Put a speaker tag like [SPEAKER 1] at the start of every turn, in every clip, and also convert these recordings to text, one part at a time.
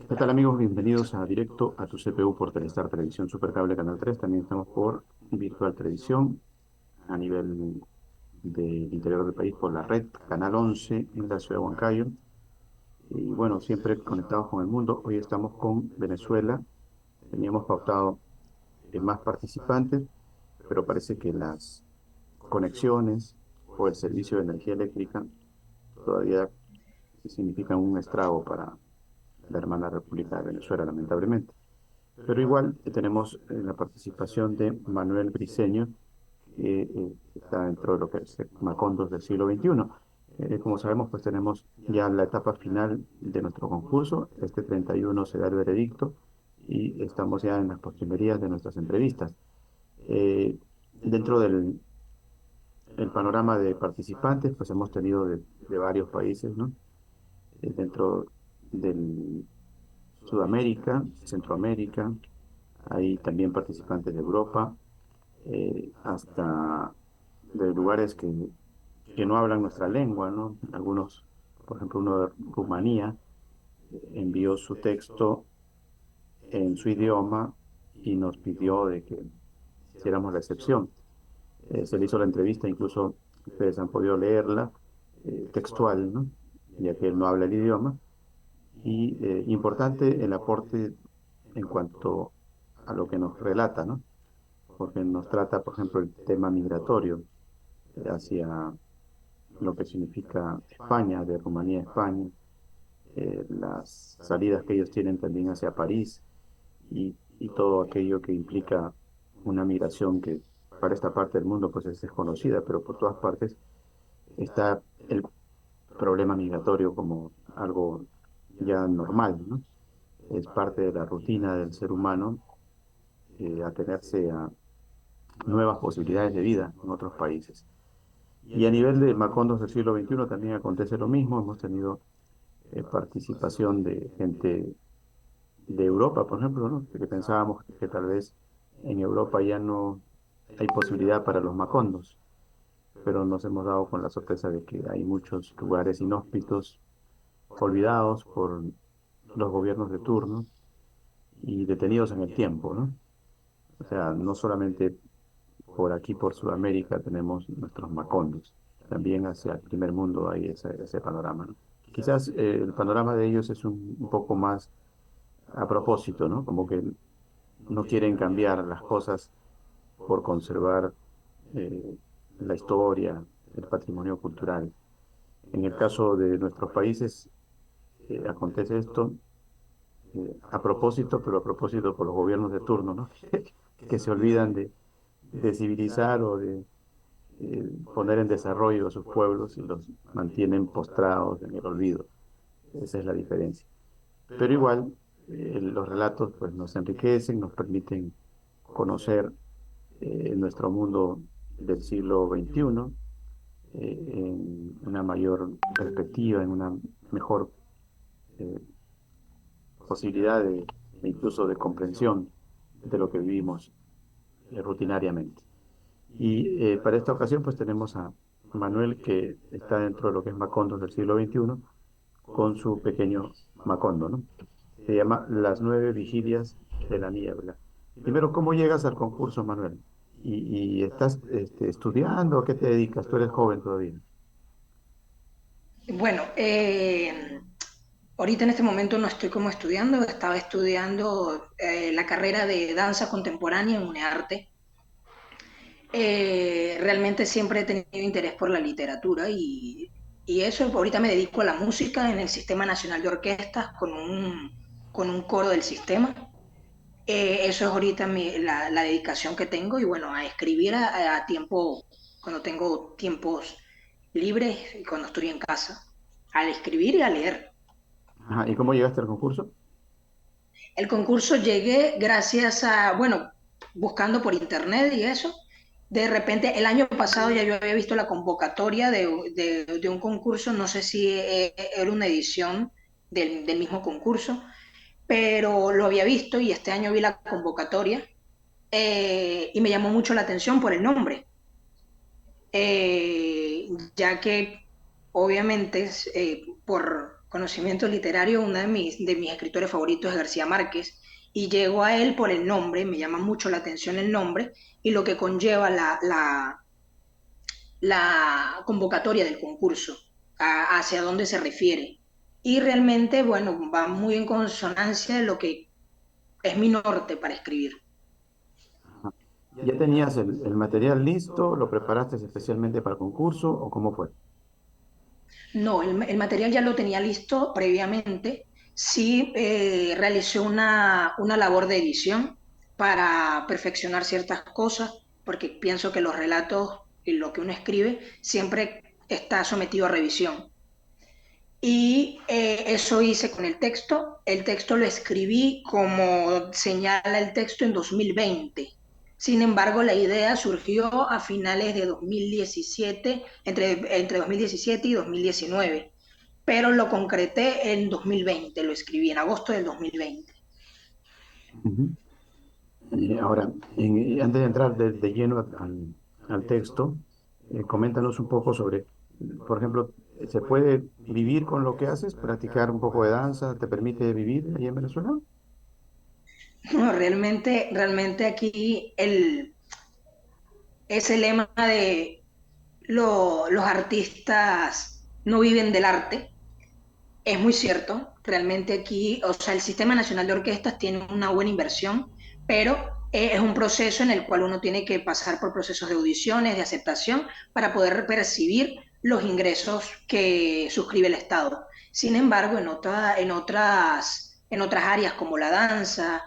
[SPEAKER 1] ¿Qué tal amigos? Bienvenidos a Directo a tu CPU por Telestar Televisión Supercable Canal 3. También estamos por Virtual Televisión a nivel del interior del país por la red, Canal 11 en la ciudad de Huancayo. Y bueno, siempre conectados con el mundo. Hoy estamos con Venezuela. Teníamos pautado más participantes, pero parece que las conexiones o el servicio de energía eléctrica todavía significan un estrago para la hermana República de Venezuela, lamentablemente. Pero igual tenemos la participación de Manuel Briceño, que está dentro de lo que es Macondos del siglo XXI. Como sabemos, pues tenemos ya la etapa final de nuestro concurso. Este 31 se da el veredicto y estamos ya en las postrimerías de nuestras entrevistas. Eh, Dentro del el panorama de participantes, pues hemos tenido de varios países, ¿no? Dentro del Sudamérica, Centroamérica, hay también participantes de Europa, hasta de lugares que no hablan nuestra lengua, ¿no? Algunos, por ejemplo, uno de Rumanía envió su texto en su idioma y nos pidió de que hiciéramos la excepción. Se le hizo la entrevista, incluso ustedes han podido leerla, textual, ¿no? Ya que él no habla el idioma. Y importante el aporte en cuanto a lo que nos relata, ¿no? Porque nos trata, por ejemplo, el tema migratorio hacia lo que significa España, de Rumanía a España, las salidas que ellos tienen también hacia París y todo aquello que implica una migración que para esta parte del mundo pues es desconocida, pero por todas partes está el problema migratorio como algo ya normal, ¿no? Es parte de la rutina del ser humano, atenerse a nuevas posibilidades de vida en otros países. Y a nivel de Macondos del siglo XXI también acontece lo mismo. Hemos tenido participación de gente de Europa, por ejemplo, ¿no? Que pensábamos que tal vez en Europa ya no hay posibilidad para los Macondos, pero nos hemos dado con la sorpresa de que hay muchos lugares inhóspitos, olvidados por los gobiernos de turno y detenidos en el tiempo, ¿no? O sea, no solamente por aquí, por Sudamérica, tenemos nuestros Macondos, también hacia el primer mundo hay ese panorama, ¿no? Quizás el panorama de ellos es un poco más a propósito, ¿no? Como que no quieren cambiar las cosas por conservar eh, la historia, el patrimonio cultural. En el caso de nuestros países, acontece esto a propósito, pero a propósito por los gobiernos de turno, ¿no? Que se olvidan de civilizar o de poner en desarrollo a sus pueblos y los mantienen postrados en el olvido. Esa es la diferencia. Pero igual, los relatos pues, nos enriquecen, nos permiten conocer nuestro mundo del siglo XXI en una mayor perspectiva, en una mejor eh, posibilidad de incluso de comprensión de lo que vivimos rutinariamente. Y para esta ocasión pues tenemos a Manuel que está dentro de lo que es Macondo del siglo XXI con su pequeño Macondo, ¿no? Se llama Las nueve vigilias de la niebla. Primero, ¿cómo llegas al concurso, Manuel? ¿Y estás estudiando? ¿A qué te dedicas? Tú eres joven todavía.
[SPEAKER 2] Bueno, ahorita en este momento no estoy como estudiando, estaba estudiando la carrera de danza contemporánea en UNEARTE. Realmente siempre he tenido interés por la literatura y eso, ahorita me dedico a la música en el Sistema Nacional de Orquestas con un coro del sistema. Eso es ahorita la dedicación que tengo y bueno, a escribir a tiempo, cuando tengo tiempos libres y cuando estoy en casa, al escribir y a leer.
[SPEAKER 1] Ajá, ¿y cómo llegaste al concurso?
[SPEAKER 2] El concurso llegué gracias a, bueno, buscando por internet y eso. De repente, el año pasado ya yo había visto la convocatoria de un concurso, no sé si era una edición del mismo concurso, pero lo había visto y este año vi la convocatoria y me llamó mucho la atención por el nombre, ya que obviamente conocimiento literario, uno de mis escritores favoritos es García Márquez, y llego a él por el nombre, me llama mucho la atención el nombre y lo que conlleva la convocatoria del concurso, hacia dónde se refiere. Y realmente, bueno, va muy en consonancia de lo que es mi norte para escribir.
[SPEAKER 1] ¿Ya tenías el material listo? ¿Lo preparaste especialmente para el concurso o cómo fue?
[SPEAKER 2] No, el material ya lo tenía listo previamente. Sí, realicé una labor de edición para perfeccionar ciertas cosas, porque pienso que los relatos y lo que uno escribe siempre está sometido a revisión. Y eso hice con el texto. El texto lo escribí como señala el texto en 2020. Sin embargo, la idea surgió a finales de 2017, entre 2017 y 2019, pero lo concreté en 2020, lo escribí en agosto del 2020.
[SPEAKER 1] Ujú. Ahora, antes de entrar de lleno al texto, coméntanos un poco sobre, por ejemplo, ¿se puede vivir con lo que haces? ¿Practicar un poco de danza te permite vivir ahí en Venezuela?
[SPEAKER 2] No, realmente aquí ese lema de los artistas no viven del arte. Es muy cierto, realmente aquí, o sea, el Sistema Nacional de Orquestas tiene una buena inversión, pero es un proceso en el cual uno tiene que pasar por procesos de audiciones, de aceptación, para poder percibir los ingresos que suscribe el Estado. Sin embargo, en otras áreas como la danza,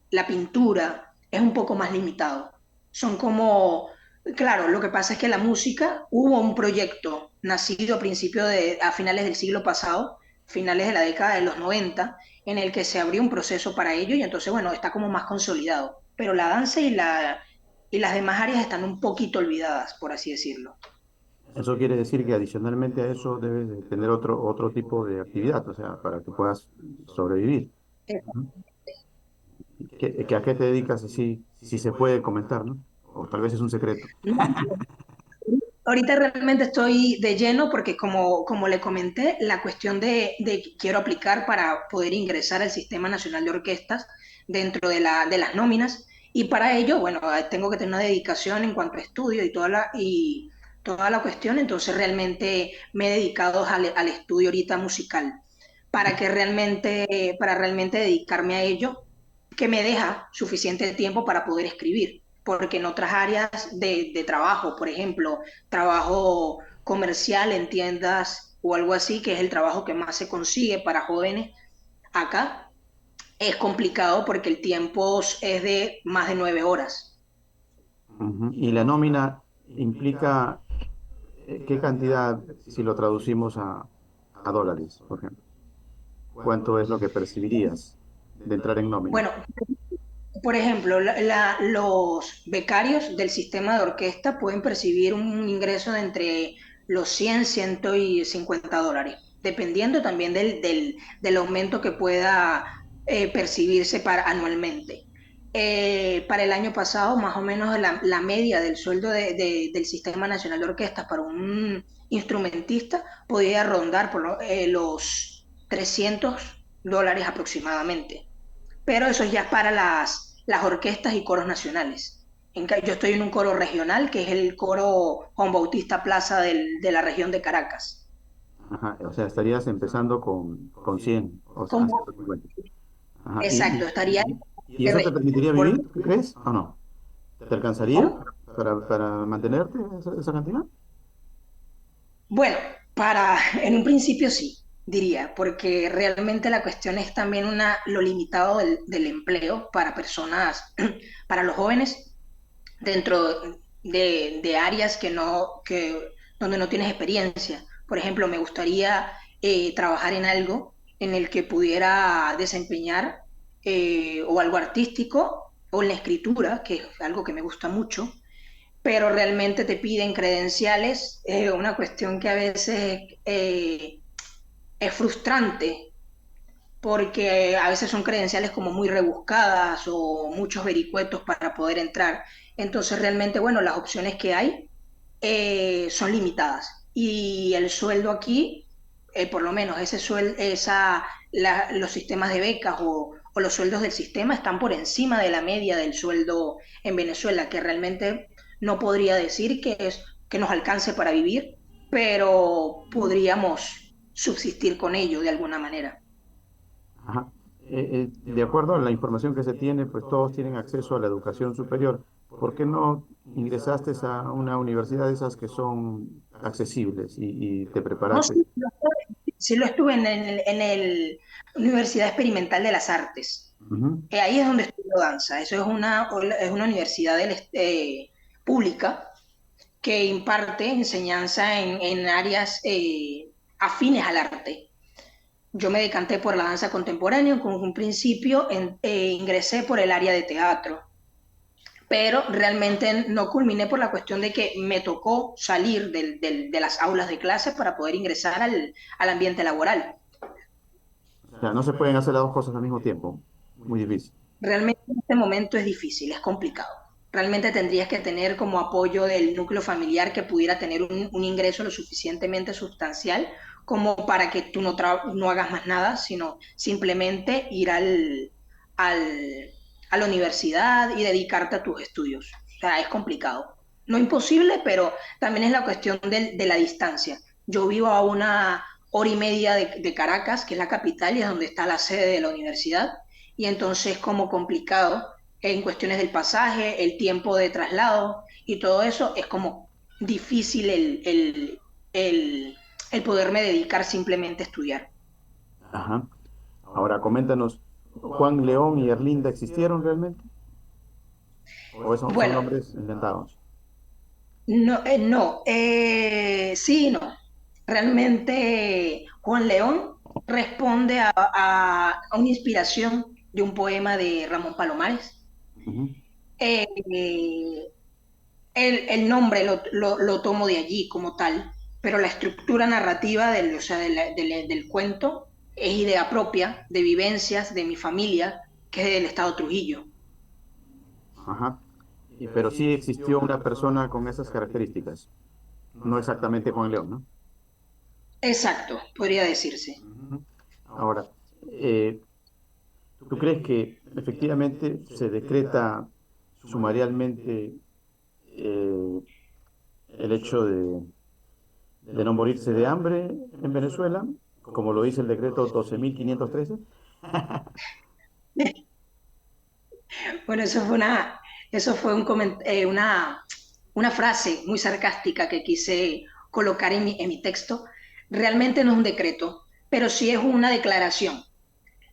[SPEAKER 2] la pintura, es un poco más limitado. Son como Claro, lo que pasa es que la música, hubo un proyecto nacido a finales del siglo pasado, finales de la década de los 90, en el que se abrió un proceso para ello y entonces, bueno, está como más consolidado. Pero la danza y las demás áreas están un poquito olvidadas, por así decirlo.
[SPEAKER 1] Eso quiere decir que adicionalmente a eso debes de tener otro tipo de actividad, o sea, para que puedas sobrevivir. Ujú. ¿A qué te dedicas así, si se puede comentar, ¿no? O tal vez es un secreto.
[SPEAKER 2] Ahorita realmente estoy de lleno porque como le comenté, la cuestión de que quiero aplicar para poder ingresar al Sistema Nacional de Orquestas dentro de las nóminas y para ello, bueno, tengo que tener una dedicación en cuanto a estudio y toda la cuestión, entonces realmente me he dedicado al estudio ahorita musical para realmente dedicarme a ello, que me deja suficiente tiempo para poder escribir porque en otras áreas de trabajo, por ejemplo, trabajo comercial en tiendas o algo así, que es el trabajo que más se consigue para jóvenes acá, es complicado porque el tiempo es de más de 9 horas.
[SPEAKER 1] Ujú. Y la nómina implica qué cantidad, si lo traducimos a dólares, por ejemplo. ¿Cuánto es lo que percibirías de entrar en nómina?
[SPEAKER 2] Bueno, por ejemplo, los becarios del sistema de orquesta pueden percibir un ingreso de entre los 100, $150, dependiendo también del aumento que pueda percibirse anualmente. Para el año pasado, más o menos la media del sueldo del Sistema Nacional de Orquestas para un instrumentista podía rondar por los $300 aproximadamente, pero eso ya es para las orquestas y coros nacionales. Yo estoy en un coro regional, que es el coro Juan Bautista Plaza de la región de Caracas.
[SPEAKER 1] Ajá, o sea, estarías empezando con 100 o sea, a
[SPEAKER 2] Como,
[SPEAKER 1] 150. Ajá,
[SPEAKER 2] exacto, estaría
[SPEAKER 1] y eso te permitiría
[SPEAKER 2] por,
[SPEAKER 1] vivir, ¿tú crees? ¿O no? ¿Te alcanzaría
[SPEAKER 2] ¿cómo?
[SPEAKER 1] para mantenerte esa cantidad?
[SPEAKER 2] Bueno, en un principio sí, diría, porque realmente la cuestión es también lo limitado del empleo para personas, para los jóvenes dentro de áreas donde no tienes experiencia. Por ejemplo, me gustaría trabajar en algo en el que pudiera desempeñar o algo artístico o en la escritura, que es algo que me gusta mucho, pero realmente te piden credenciales, una cuestión que a veces es frustrante porque a veces son credenciales como muy rebuscadas o muchos vericuetos para poder entrar. Entonces realmente, bueno, las opciones que hay son limitadas y el sueldo aquí por lo menos los sistemas de becas o los sueldos del sistema están por encima de la media del sueldo en Venezuela, que realmente no podría decir que nos alcance para vivir, pero podríamos subsistir con ello de alguna manera.
[SPEAKER 1] Ajá. De acuerdo a la información que se tiene, pues todos tienen acceso a la educación superior. ¿Por qué no ingresaste a una universidad de esas que son accesibles y te
[SPEAKER 2] No,
[SPEAKER 1] preparaste?
[SPEAKER 2] sí lo estuve Universidad Experimental de las Artes.
[SPEAKER 1] Ujú,
[SPEAKER 2] Ahí es donde estudio danza. Eso es una universidad pública que imparte enseñanza en áreas afines al arte. Yo me decanté por la danza contemporánea, con un principio ingresé por el área de teatro, pero realmente no culminé por la cuestión de que me tocó salir de las aulas de clase para poder ingresar al ambiente laboral.
[SPEAKER 1] o sea, no se pueden hacer las dos cosas al mismo tiempo. Muy difícil.
[SPEAKER 2] Realmente en este momento es difícil, es complicado. Realmente tendrías que tener como apoyo del núcleo familiar que pudiera tener un ingreso lo suficientemente sustancial como para que tú no hagas más nada, sino simplemente ir al, a la universidad y dedicarte a tus estudios. O sea, es complicado. No imposible, pero también es la cuestión de la distancia. Yo vivo a 1 hora y media de Caracas, que es la capital y es donde está la sede de la universidad, y entonces como complicado en cuestiones del pasaje, el tiempo de traslado y todo eso, es como difícil el poderme dedicar simplemente a estudiar.
[SPEAKER 1] Ajá. Ahora, coméntanos, ¿Juan León y Erlinda existieron realmente? ¿O son
[SPEAKER 2] Bueno,
[SPEAKER 1] nombres inventados?
[SPEAKER 2] sí y no. Realmente Juan León responde a una inspiración de un poema de Ramón Palomares.
[SPEAKER 1] Ujú.
[SPEAKER 2] Eh, el nombre lo tomo de allí como tal, pero la estructura narrativa o sea, del cuento es idea propia, de vivencias de mi familia, que es del estado Trujillo.
[SPEAKER 1] Ajá. Pero sí existió una persona con esas características. No exactamente Juan León, ¿no?
[SPEAKER 2] Exacto, podría decirse.
[SPEAKER 1] Ujú. Ahora, eh, ¿tú crees que efectivamente se decreta sumarialmente eh, el hecho de no morirse de hambre en Venezuela, como lo dice el decreto 12.513?
[SPEAKER 2] Bueno, eso fue una frase muy sarcástica que quise colocar en mi texto. Realmente no es un decreto, pero sí es una declaración.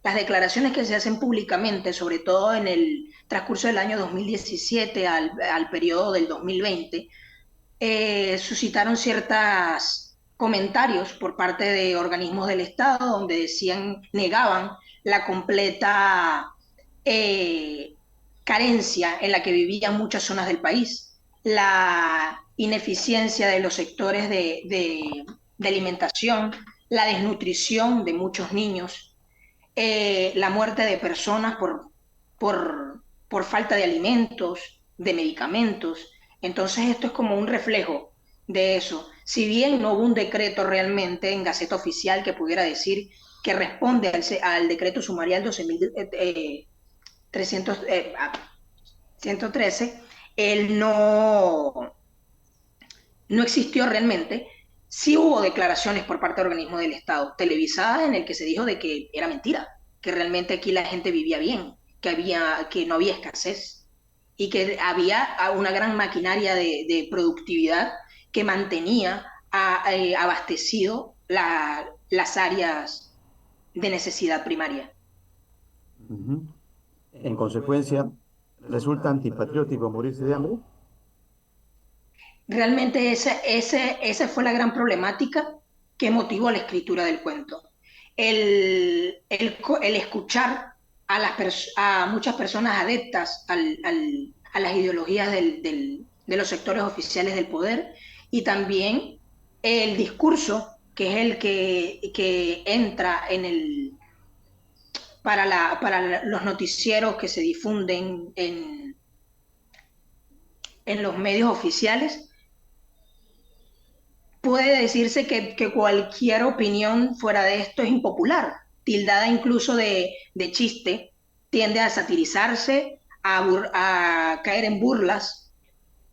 [SPEAKER 2] Las declaraciones que se hacen públicamente, sobre todo en el transcurso del año 2017 al periodo del 2020, suscitaron ciertos comentarios por parte de organismos del Estado donde negaban la completa eh, carencia en la que vivían muchas zonas del país, la ineficiencia de los sectores de alimentación, la desnutrición de muchos niños, la muerte de personas por falta de alimentos, de medicamentos. Entonces esto es como un reflejo de eso. Si bien no hubo un decreto realmente en Gaceta Oficial que pudiera decir que responde al decreto sumarial 12.300, 113, él no existió realmente. Sí hubo declaraciones por parte de organismos del Estado, televisadas, en el que se dijo de que era mentira, que realmente aquí la gente vivía bien, que no había escasez y que había una gran maquinaria de productividad que mantenía abastecido las áreas de necesidad primaria.
[SPEAKER 1] Ujú. En consecuencia, ¿resulta antipatriótico morirse de hambre?
[SPEAKER 2] Realmente esa fue la gran problemática que motivó la escritura del cuento. El escuchar a muchas personas adeptas a las ideologías de los sectores oficiales del poder y también el discurso que es el que entra para los noticieros que se difunden en los medios oficiales puede decirse que cualquier opinión fuera de esto es impopular, tildada incluso de chiste, tiende a satirizarse, a caer en burlas,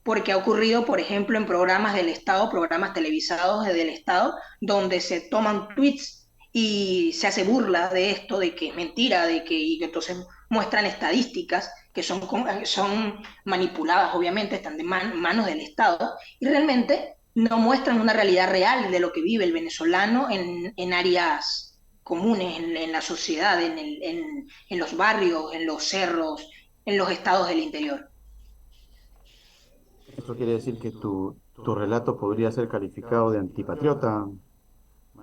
[SPEAKER 2] porque ha ocurrido, por ejemplo, en programas del Estado, programas televisados del Estado, donde se toman tweets y se hace burla de esto, de que es mentira, y que entonces muestran estadísticas que son manipuladas, obviamente, están de manos del Estado, y realmente no muestran una realidad real de lo que vive el venezolano en áreas comunes, en la sociedad, en los barrios, en los cerros, en los estados del interior.
[SPEAKER 1] Eso quiere decir que tu relato podría ser calificado de antipatriota,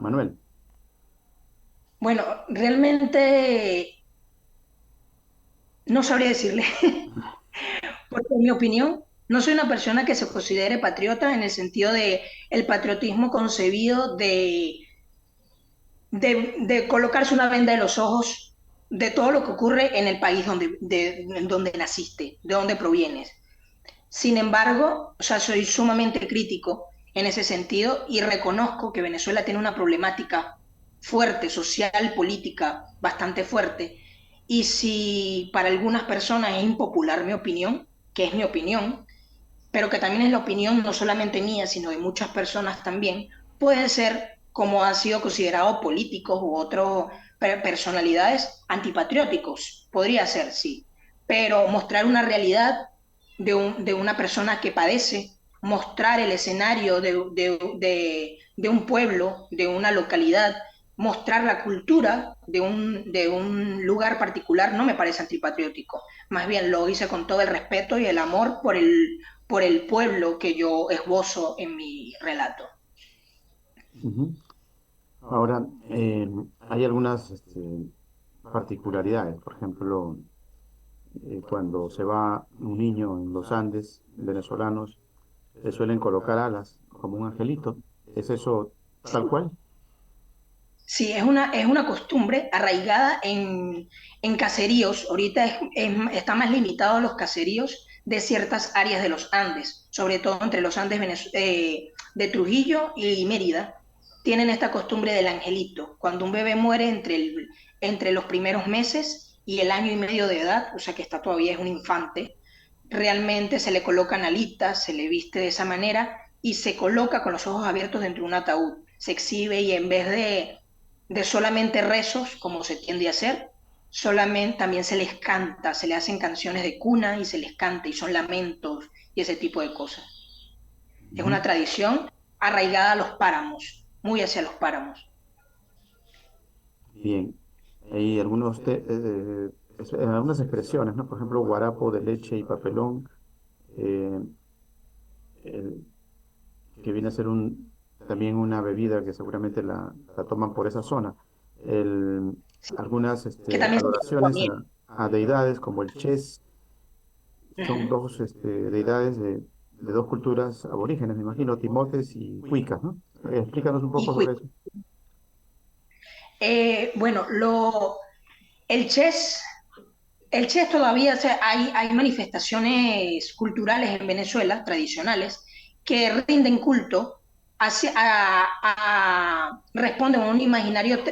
[SPEAKER 1] Manuel.
[SPEAKER 2] Bueno, realmente no sabría decirle, porque en mi opinión, no soy una persona que se considere patriota en el sentido de el patriotismo concebido de colocarse una venda en los ojos de todo lo que ocurre en el país donde naciste, de donde provienes. Sin embargo, o sea, soy sumamente crítico en ese sentido y reconozco que Venezuela tiene una problemática fuerte, social, política, bastante fuerte. Y si para algunas personas es impopular mi opinión, que es mi opinión, pero que también es la opinión no solamente mía, sino de muchas personas también, pueden ser, como han sido considerados políticos u otras personalidades, antipatrióticos. Podría ser, sí. Pero mostrar una realidad de una persona que padece, mostrar el escenario de un pueblo, de una localidad, mostrar la cultura de un lugar particular, no me parece antipatriótico. Más bien lo hice con todo el respeto y el amor por el pueblo que yo esbozo en mi relato.
[SPEAKER 1] Ujú. Ahora, hay algunas particularidades. Por ejemplo, cuando se va un niño en los Andes venezolanos, le suelen colocar alas como un angelito. ¿Es eso tal cual?
[SPEAKER 2] Sí, es una costumbre arraigada en caseríos. Ahorita está más limitado a los caseríos de ciertas áreas de los Andes, sobre todo entre los Andes de Trujillo y Mérida. Tienen esta costumbre del angelito. Cuando un bebé muere entre los primeros meses y el año y medio de edad, o sea que está todavía es un infante, realmente se le colocan alitas, se le viste de esa manera y se coloca con los ojos abiertos dentro de un ataúd. Se exhibe y en vez de solamente rezos, como se tiende a hacer, solamente también se les canta, se le hacen canciones de cuna y se les canta y son lamentos y ese tipo de cosas. Es
[SPEAKER 1] Ujú.
[SPEAKER 2] una tradición arraigada a los páramos, muy hacia los páramos.
[SPEAKER 1] Bien. Hay algunas expresiones, ¿no? Por ejemplo, guarapo de leche y papelón, eh, el- que viene a ser también una bebida que seguramente la toman por esa zona. El, algunas
[SPEAKER 2] Que también se llama
[SPEAKER 1] adoraciones
[SPEAKER 2] miel.
[SPEAKER 1] a deidades como el Ches, son
[SPEAKER 2] Ujú.
[SPEAKER 1] dos deidades de dos culturas aborígenes, me imagino, Timotes y Cuicas, ¿no? Explícanos un
[SPEAKER 2] Y
[SPEAKER 1] poco sobre eso.
[SPEAKER 2] bueno, el chess El chess todavía, o sea, hay manifestaciones culturales en Venezuela, tradicionales, que rinden culto, responden a un imaginario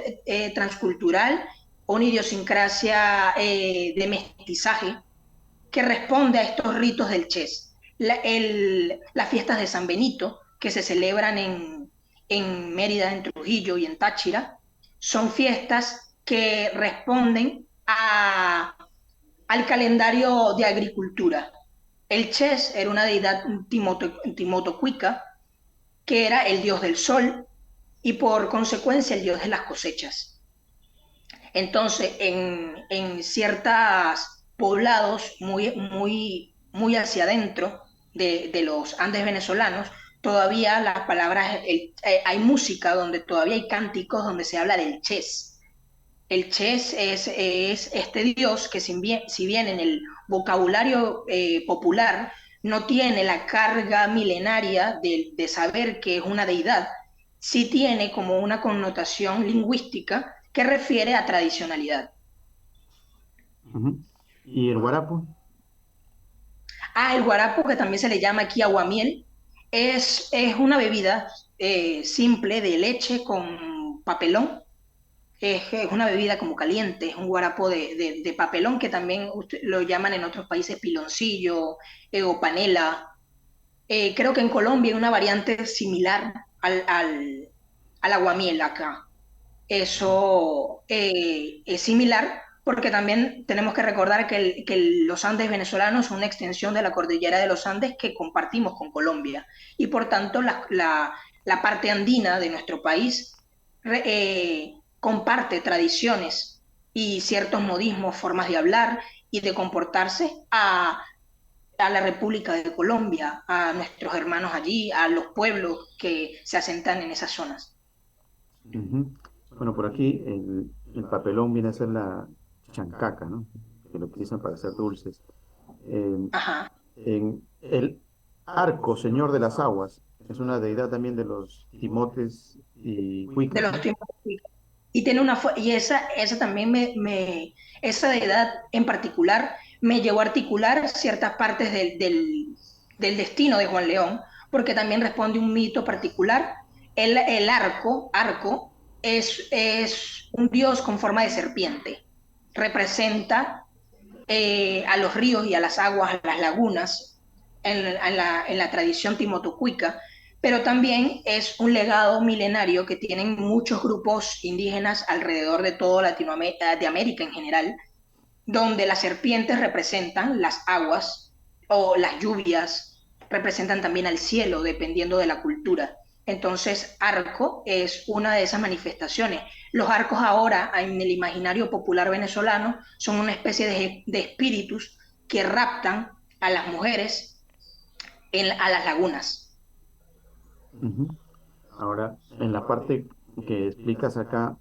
[SPEAKER 2] transcultural, una idiosincrasia de mestizaje, que responde a estos ritos del chess. Las fiestas de San Benito, que se celebran en Mérida, en Trujillo y en Táchira, son fiestas que responden al calendario de agricultura. El Ches era una deidad timotocuica, que era el dios del sol y por consecuencia el dios de las cosechas. Entonces, en ciertos poblados muy hacia adentro de los Andes venezolanos, todavía las palabras, hay música donde todavía hay cánticos donde se habla del Ches. El Ches es este dios que si bien en el vocabulario popular no tiene la carga milenaria de saber que es una deidad, sí tiene como una connotación lingüística que refiere a tradicionalidad.
[SPEAKER 1] Ujú. ¿Y el guarapo?
[SPEAKER 2] El guarapo, que también se le llama aquí aguamiel, Es una bebida simple de leche con papelón. Es una bebida como caliente, es un guarapo de papelón que también lo llaman en otros países piloncillo o panela. Creo que en Colombia hay una variante similar al aguamiel acá. Eso es similar porque también tenemos que recordar que los Andes venezolanos son una extensión de la cordillera de los Andes que compartimos con Colombia y por tanto la parte andina de nuestro país comparte tradiciones y ciertos modismos, formas de hablar y de comportarse a la República de Colombia, a nuestros hermanos allí, a los pueblos que se asentan en esas zonas.
[SPEAKER 1] Ujú. Bueno, por aquí el papelón viene a ser la chancaca, ¿no? Que lo utilizan para hacer dulces. Eh,
[SPEAKER 2] Ajá.
[SPEAKER 1] en el Arco, señor de las aguas, es una deidad también de los timotes y
[SPEAKER 2] De
[SPEAKER 1] cuicas,
[SPEAKER 2] los
[SPEAKER 1] ¿no?
[SPEAKER 2] tiempos. Y tiene y esa también esa edad en particular me llevó a articular ciertas partes del destino de Juan León, porque también responde un mito particular. El arco es un dios con forma de serpiente. Representa a los ríos y a las aguas, a las lagunas, en la tradición timotocuica, pero también es un legado milenario que tienen muchos grupos indígenas alrededor de toda Latinoamérica, de América en general, donde las serpientes representan las aguas o las lluvias, representan también al cielo, dependiendo de la cultura. Entonces, arco es una de esas manifestaciones. Los arcos ahora, en el imaginario popular venezolano, son una especie de espíritus que raptan a las mujeres a las lagunas.
[SPEAKER 1] Ujú. Ahora, en la parte que explicas acá,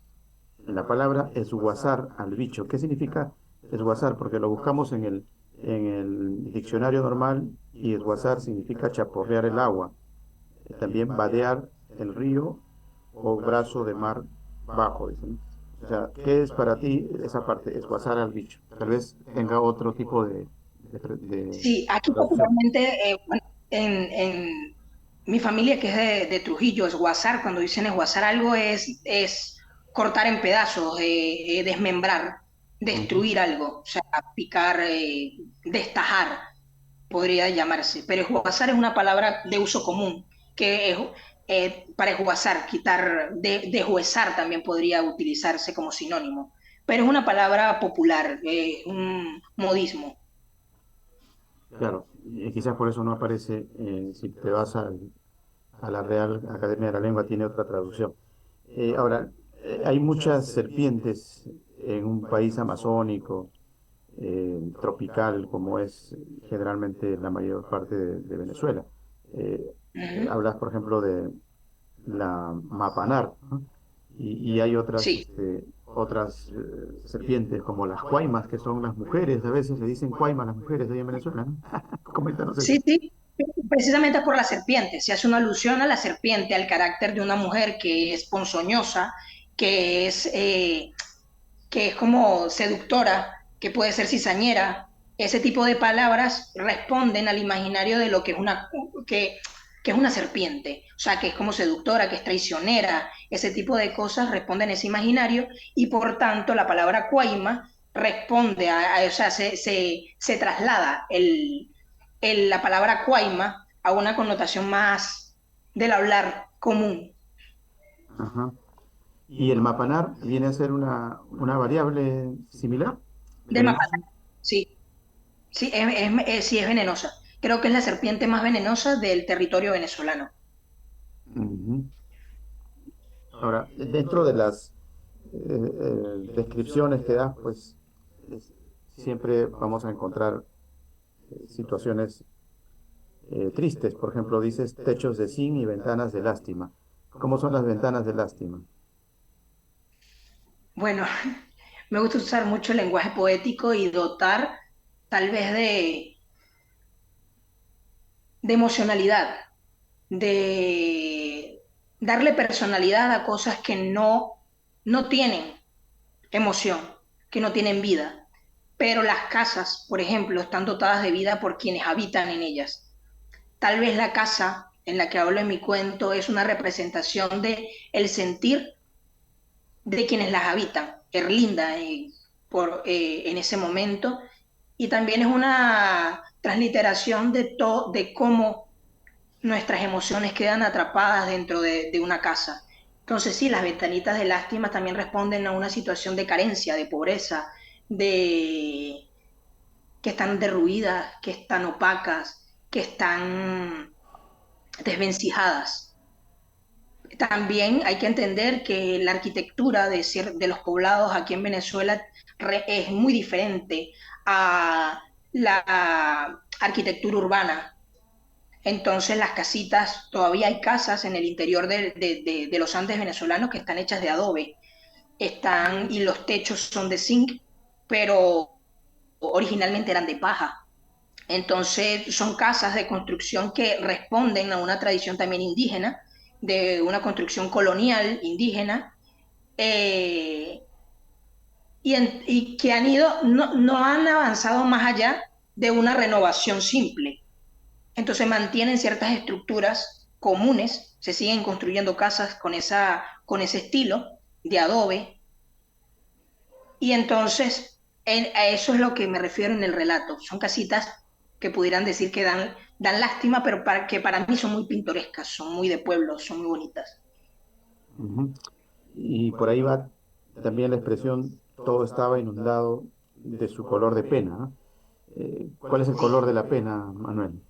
[SPEAKER 1] la palabra esguazar al bicho. ¿Qué significa esguazar? Porque lo buscamos en el diccionario normal y esguazar significa chaporrear el agua. También vadear el río o brazo de mar bajo, dicen. O sea, ¿qué es para ti esa parte, esguazar al bicho? Tal vez tenga otro tipo de
[SPEAKER 2] Sí, aquí
[SPEAKER 1] traducción.
[SPEAKER 2] popularmente, bueno, en mi familia, que es de Trujillo, esguazar, cuando dicen esguazar algo, es cortar en pedazos, desmembrar,
[SPEAKER 1] Ujú.
[SPEAKER 2] destruir algo, o sea, picar, destajar, podría llamarse. Pero esguazar es una palabra de uso común, que es para esguazar, quitar, deshuesar también podría utilizarse como sinónimo. Pero es una palabra popular, un modismo.
[SPEAKER 1] Claro, y quizás por eso no aparece, si te vas a la Real Academia de la Lengua, tiene otra traducción. Ahora, hay muchas serpientes en un país amazónico, tropical, como es generalmente la mayor parte de Venezuela. Eh,
[SPEAKER 2] Ujú.
[SPEAKER 1] Hablas, por ejemplo, de la mapanar, ¿no? Y hay otras,
[SPEAKER 2] Sí,
[SPEAKER 1] otras serpientes como las cuaimas, que son las mujeres, a veces le dicen cuaimas a las mujeres ahí en Venezuela, ¿no? Coméntanos eso.
[SPEAKER 2] sí, sí. Precisamente por la serpiente. Se hace una alusión a la serpiente, al carácter de una mujer que es ponzoñosa, que es, eh, que es como seductora, que puede ser cizañera. Ese tipo de palabras responden al imaginario de lo que, que es una serpiente. O sea, que es como seductora, que es traicionera. Ese tipo de cosas responden a ese imaginario y por tanto la palabra cuaima responde o sea, se traslada la palabra cuaima a una connotación más del hablar común.
[SPEAKER 1] Ajá. ¿Y el mapanar viene a ser una variable similar,
[SPEAKER 2] De
[SPEAKER 1] venenosa?
[SPEAKER 2] Mapatá, sí, sí sí es venenosa. Creo que es la serpiente más venenosa del territorio venezolano.
[SPEAKER 1] Ujú. Ahora, dentro de las descripciones que das, pues es- siempre vamos a encontrar situaciones tristes. Por ejemplo, dices techos de zinc y ventanas de lástima. ¿Cómo son las ventanas de lástima?
[SPEAKER 2] Bueno, me gusta usar mucho el lenguaje poético y dotar tal vez de emocionalidad, de darle personalidad a cosas que no tienen emoción, que no tienen vida. Pero las casas, por ejemplo, están dotadas de vida por quienes habitan en ellas. Tal vez la casa en la que hablo en mi cuento es una representación de el sentir de quienes las habitan, Erlinda, en ese momento, y también es una transliteración de cómo nuestras emociones quedan atrapadas dentro de una casa. Entonces sí, las ventanitas de lástima también responden a una situación de carencia, de pobreza, de que están derruidas, que están opacas, que están desvencijadas. También hay que entender que la arquitectura de los poblados aquí en Venezuela es muy diferente a la arquitectura urbana. Entonces las casitas, todavía hay casas en el interior de los Andes venezolanos que están hechas de adobe, y los techos son de zinc, pero originalmente eran de paja. Entonces son casas de construcción que responden a una tradición también indígena, de una construcción colonial indígena, eh, y que no han avanzado más allá de una renovación simple. Entonces mantienen ciertas estructuras comunes, se siguen construyendo casas con ese estilo de adobe, y entonces a eso es lo que me refiero en el relato. Son casitas que pudieran decir que dan lástima, pero que para mí son muy pintorescas, son muy de pueblo, son muy bonitas.
[SPEAKER 1] Ujú. Y por ahí va también la expresión, todo estaba inundado de su color de pena, ¿no? ¿Cuál es el color
[SPEAKER 2] Sí.
[SPEAKER 1] de la pena, Manuel?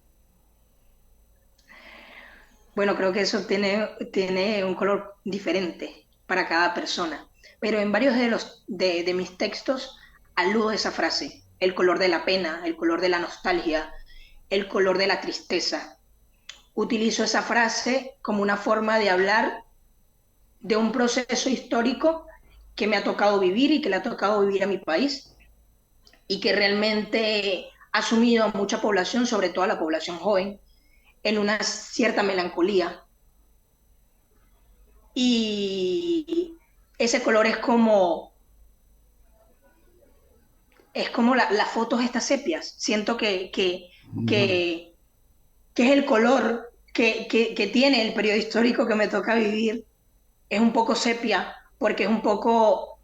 [SPEAKER 2] Bueno, creo que eso tiene un color diferente para cada persona, pero en varios de mis textos aludo a esa frase, el color de la pena, el color de la nostalgia, el color de la tristeza. Utilizo esa frase como una forma de hablar de un proceso histórico que me ha tocado vivir y que le ha tocado vivir a mi país, y que realmente ha sumido a mucha población, sobre todo a la población joven, en una cierta melancolía. Y ese color es como las fotos estas sepias. Siento
[SPEAKER 1] Ujú.
[SPEAKER 2] que, que es el color que tiene el periodo histórico que me toca vivir. Es un poco sepia, porque es un poco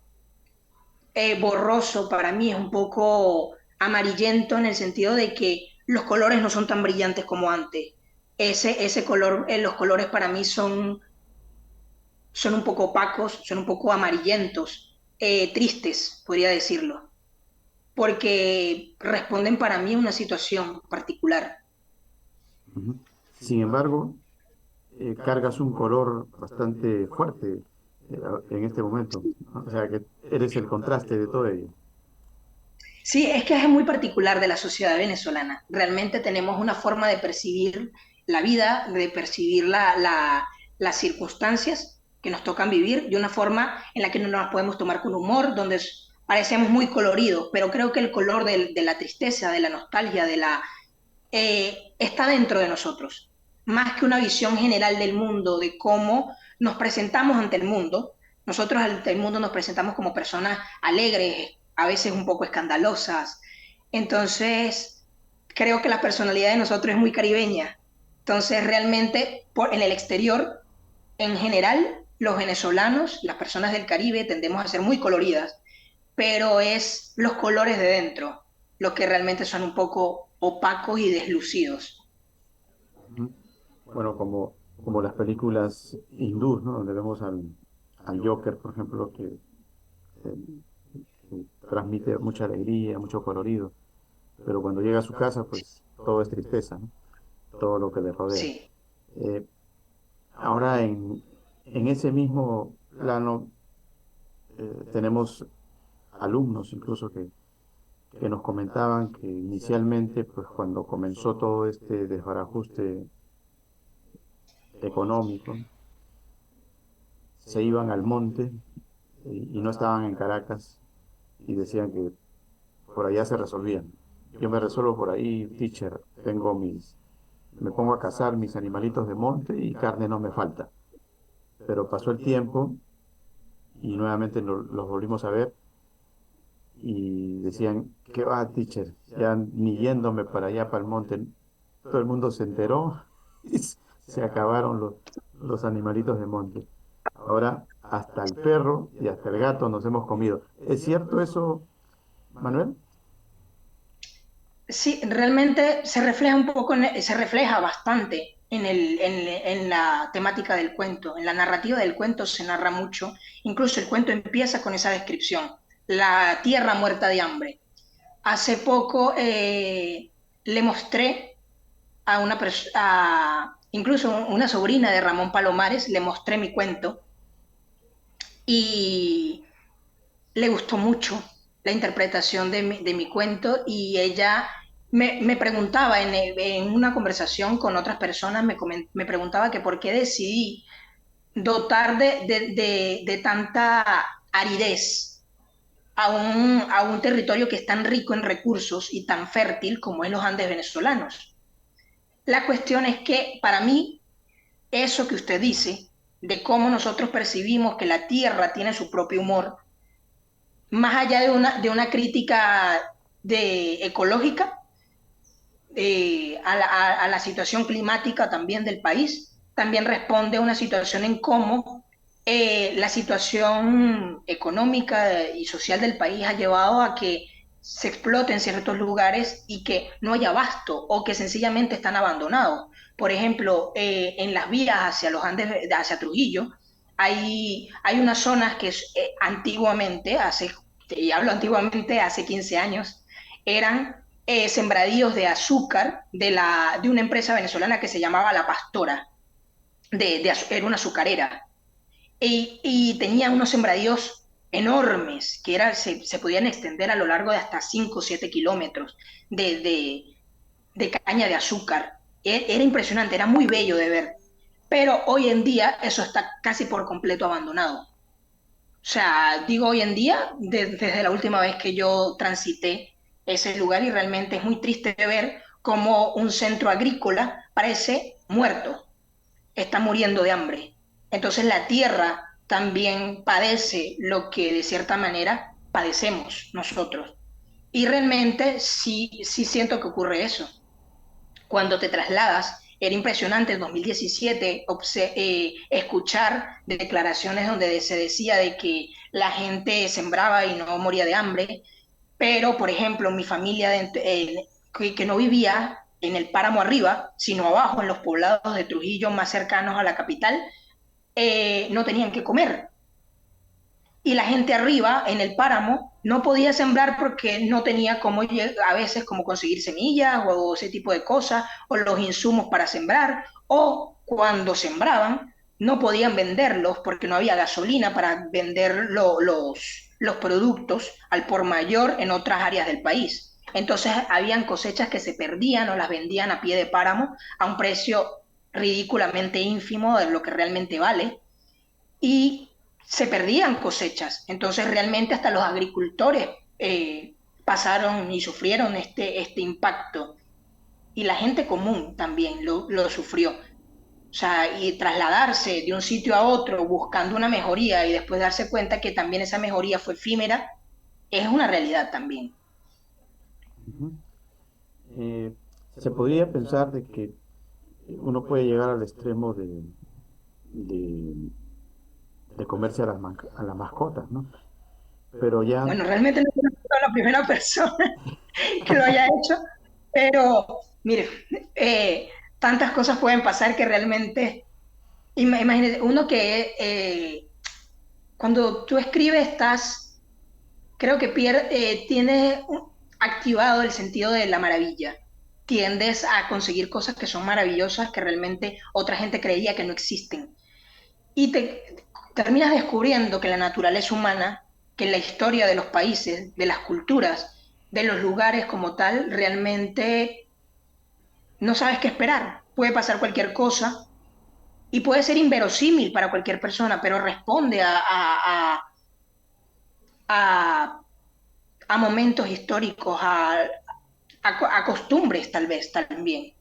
[SPEAKER 2] borroso para mí, es un poco amarillento en el sentido de que los colores no son tan brillantes como antes. Ese color, los colores para mí son un poco opacos, son un poco amarillentos, tristes, podría decirlo, porque responden para mí a una situación particular.
[SPEAKER 1] Ujú. Sin embargo, cargas un color bastante fuerte en este momento, ¿no? O sea que eres el contraste de todo ello.
[SPEAKER 2] Sí, es que es muy particular de la sociedad venezolana. Realmente tenemos una forma de percibir la vida, de percibir las circunstancias que nos tocan vivir de una forma en la que no nos podemos tomar con humor, donde parecemos muy coloridos, pero creo que el color de la tristeza, de la nostalgia, está dentro de nosotros, más que una visión general del mundo, de cómo nos presentamos ante el mundo. Nosotros ante el mundo nos presentamos como personas alegres, a veces un poco escandalosas. Entonces, creo que la personalidad de nosotros es muy caribeña. Entonces, realmente, en el exterior, en general, los venezolanos, las personas del Caribe, tendemos a ser muy coloridas, pero es los colores de dentro los que realmente son un poco opacos y deslucidos.
[SPEAKER 1] Ujú. Bueno, como las películas hindús, ¿no? Donde vemos al Joker, por ejemplo, eh, que transmite mucha alegría, mucho colorido, pero cuando llega a su casa, pues todo es tristeza, ¿no? Todo lo que le rodea.
[SPEAKER 2] Sí,
[SPEAKER 1] Eh, Ahora, en ese mismo plano, tenemos alumnos incluso que nos comentaban que inicialmente, pues cuando comenzó todo este desbarajuste económico, se iban al monte y no estaban en Caracas y decían que por allá se resolvían. Yo me resuelvo por ahí, teacher, me pongo a cazar mis animalitos de monte y carne no me falta. Pero pasó el tiempo y nuevamente los volvimos a ver y decían, ¿qué va, teacher? Ya ni yéndome para allá, para el monte, todo el mundo se enteró y se acabaron los animalitos de monte. Ahora hasta el perro y hasta el gato nos hemos comido. ¿Es cierto eso, Manuel?
[SPEAKER 2] Sí, realmente se refleja un poco, se refleja bastante en la temática del cuento, en la narrativa del cuento se narra mucho, incluso el cuento empieza con esa descripción, la tierra muerta de hambre. Hace poco le mostré incluso una sobrina de Ramón Palomares, le mostré mi cuento y le gustó mucho la interpretación de mi cuento y ella me preguntaba en una conversación con otras personas, me preguntaba que por qué decidí dotar de tanta aridez a un territorio que es tan rico en recursos y tan fértil como es los Andes venezolanos. La cuestión es que para mí, eso que usted dice, de cómo nosotros percibimos que la tierra tiene su propio humor, más allá de una crítica ecológica, a la situación climática también del país, también responde a una situación en cómo la situación económica y social del país ha llevado a que se exploten ciertos lugares y que no haya abasto o que sencillamente están abandonados. Por ejemplo, en las vías hacia los Andes, hacia Trujillo, hay unas zonas que antiguamente, y hablo antiguamente, hace 15 años, eran sembradíos de azúcar de una empresa venezolana que se llamaba La Pastora, era una azucarera, y tenía unos sembradíos enormes que se podían extender a lo largo de hasta 5 o 7 kilómetros de caña de azúcar. Era impresionante, era muy bello de ver, pero hoy en día eso está casi por completo abandonado. O sea, digo hoy en día, desde la última vez que yo transité ese lugar y realmente es muy triste ver cómo un centro agrícola parece muerto, está muriendo de hambre. Entonces la tierra también padece lo que de cierta manera padecemos nosotros. Y realmente sí siento que ocurre eso. Cuando te trasladas, era impresionante en 2017 escuchar declaraciones donde se decía de que la gente sembraba y no moría de hambre, pero por ejemplo mi familia que no vivía en el páramo arriba, sino abajo en los poblados de Trujillo más cercanos a la capital, no tenían que comer y la gente arriba en el páramo no podía sembrar porque no tenía como a veces como conseguir semillas o ese tipo de cosas o los insumos para sembrar o cuando sembraban no podían venderlos porque no había gasolina para vender los productos al por mayor en otras áreas del país. Entonces habían cosechas que se perdían o las vendían a pie de páramo a un precio ridículamente ínfimo de lo que realmente vale y se perdían cosechas. Entonces realmente hasta los agricultores pasaron y sufrieron este impacto y la gente común también lo sufrió. O sea, y trasladarse de un sitio a otro buscando una mejoría y después darse cuenta que también esa mejoría fue efímera, es una realidad también.
[SPEAKER 1] Ujú. Eh, Se podría pensar de que uno puede llegar al extremo de, de comerse a a las mascotas, ¿no? Pero ya,
[SPEAKER 2] Bueno, realmente no conozco a la primera persona que lo haya hecho, pero mire, eh, tantas cosas pueden pasar que realmente, imagínate, uno que cuando tú escribes estás, creo que tienes activado el sentido de la maravilla. Tiendes a conseguir cosas que son maravillosas que realmente otra gente creía que no existen. Y terminas descubriendo que la naturaleza humana, que la historia de los países, de las culturas, de los lugares como tal, realmente no sabes qué esperar. Puede pasar cualquier cosa y puede ser inverosímil para cualquier persona, pero responde a, a momentos históricos, a costumbres tal vez también.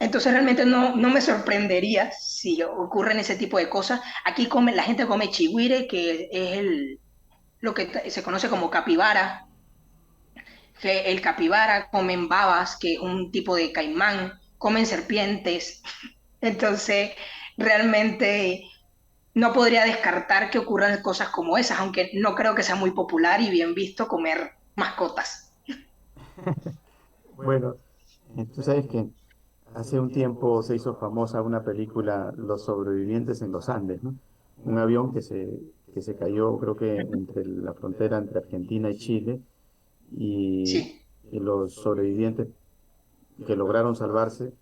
[SPEAKER 2] Entonces realmente no me sorprendería si ocurren ese tipo de cosas. Aquí la gente come chigüire, que es lo que se conoce como capibara, que el capibara comen babas, que es un tipo de caimán, comen serpientes, Entonces, realmente no podría descartar que ocurran cosas como esas, aunque no creo que sea muy popular y bien visto comer mascotas.
[SPEAKER 1] Bueno, tú sabes que hace un tiempo se hizo famosa una película, Los sobrevivientes en los Andes, ¿no? Un avión que se cayó, creo que entre la frontera entre Argentina y Chile, y,
[SPEAKER 2] Sí,
[SPEAKER 1] y los sobrevivientes que lograron salvarse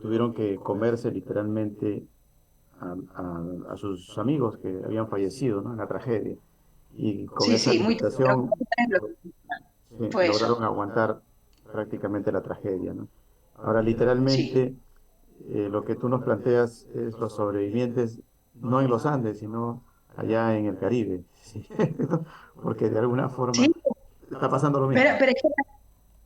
[SPEAKER 1] tuvieron que comerse literalmente a sus amigos que habían fallecido, ¿no? En la tragedia. Y con
[SPEAKER 2] sí,
[SPEAKER 1] esa
[SPEAKER 2] sí, muy
[SPEAKER 1] alimentación sí,
[SPEAKER 2] fue eso.
[SPEAKER 1] lograron aguantar prácticamente la tragedia, ¿no? Ahora,
[SPEAKER 2] Sí,
[SPEAKER 1] literalmente, lo que tú nos planteas es los sobrevivientes, no en los Andes, sino allá en el Caribe, ¿sí? Porque de alguna
[SPEAKER 2] sí,
[SPEAKER 1] forma está pasando lo
[SPEAKER 2] pero,
[SPEAKER 1] mismo.
[SPEAKER 2] pero es que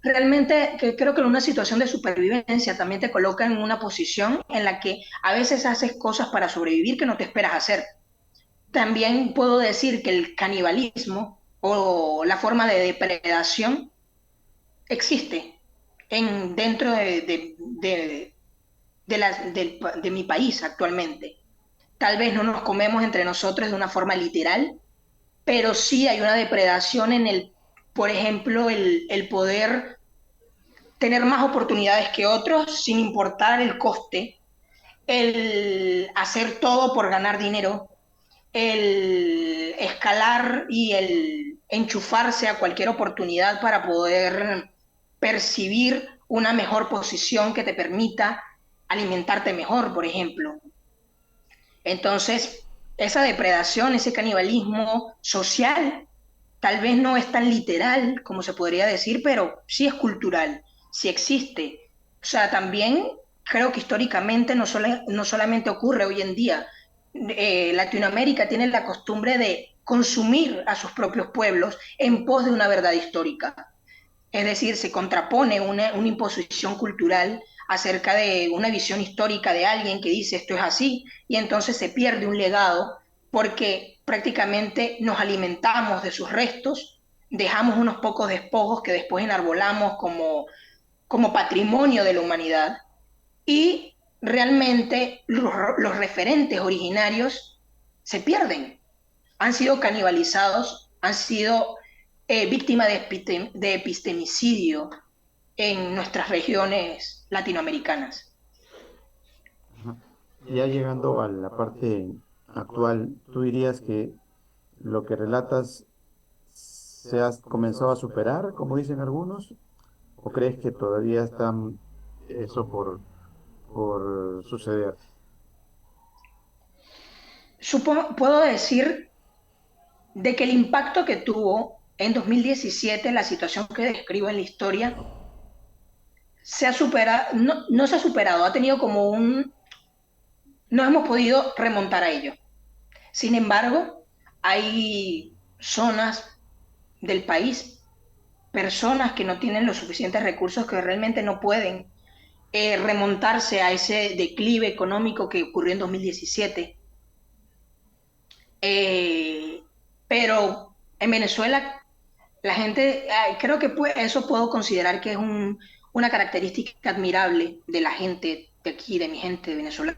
[SPEAKER 2] realmente que creo que en una situación de supervivencia también te coloca en una posición en la que a veces haces cosas para sobrevivir que no te esperas hacer. También puedo decir que el canibalismo o la forma de depredación existe dentro de mi país actualmente. Tal vez no nos comemos entre nosotros de una forma literal, pero sí hay una depredación en por ejemplo, el poder tener más oportunidades que otros sin importar el coste, el hacer todo por ganar dinero, el escalar y el enchufarse a cualquier oportunidad para poder percibir una mejor posición que te permita alimentarte mejor, por ejemplo. Entonces, esa depredación, ese canibalismo social, tal vez no es tan literal como se podría decir, pero sí es cultural, sí existe. O sea, también creo que históricamente no solamente ocurre hoy en día. Latinoamérica tiene la costumbre de consumir a sus propios pueblos en pos de una verdad histórica. Es decir, se contrapone una imposición cultural acerca de una visión histórica de alguien que dice esto es así, y entonces se pierde un legado porque prácticamente nos alimentamos de sus restos, dejamos unos pocos despojos que después enarbolamos como patrimonio de la humanidad, y realmente los referentes originarios se pierden, han sido canibalizados, han sido víctimas de epistemicidio en nuestras regiones latinoamericanas.
[SPEAKER 1] Ajá. Ya llegando a la parte actual, ¿tú dirías que lo que relatas se ha comenzado a superar, como dicen algunos? ¿O crees que todavía están eso por suceder?
[SPEAKER 2] Puedo decir de que el impacto que tuvo en 2017 la situación que describo en la historia se ha superado, no se ha superado, ha tenido como no hemos podido remontar a ello. Sin embargo, hay zonas del país, personas que no tienen los suficientes recursos, que realmente no pueden remontarse a ese declive económico que ocurrió en 2017. Eh, pero en Venezuela, la gente, creo que eso puedo considerar que es una característica admirable de la gente de aquí, de mi gente venezolana,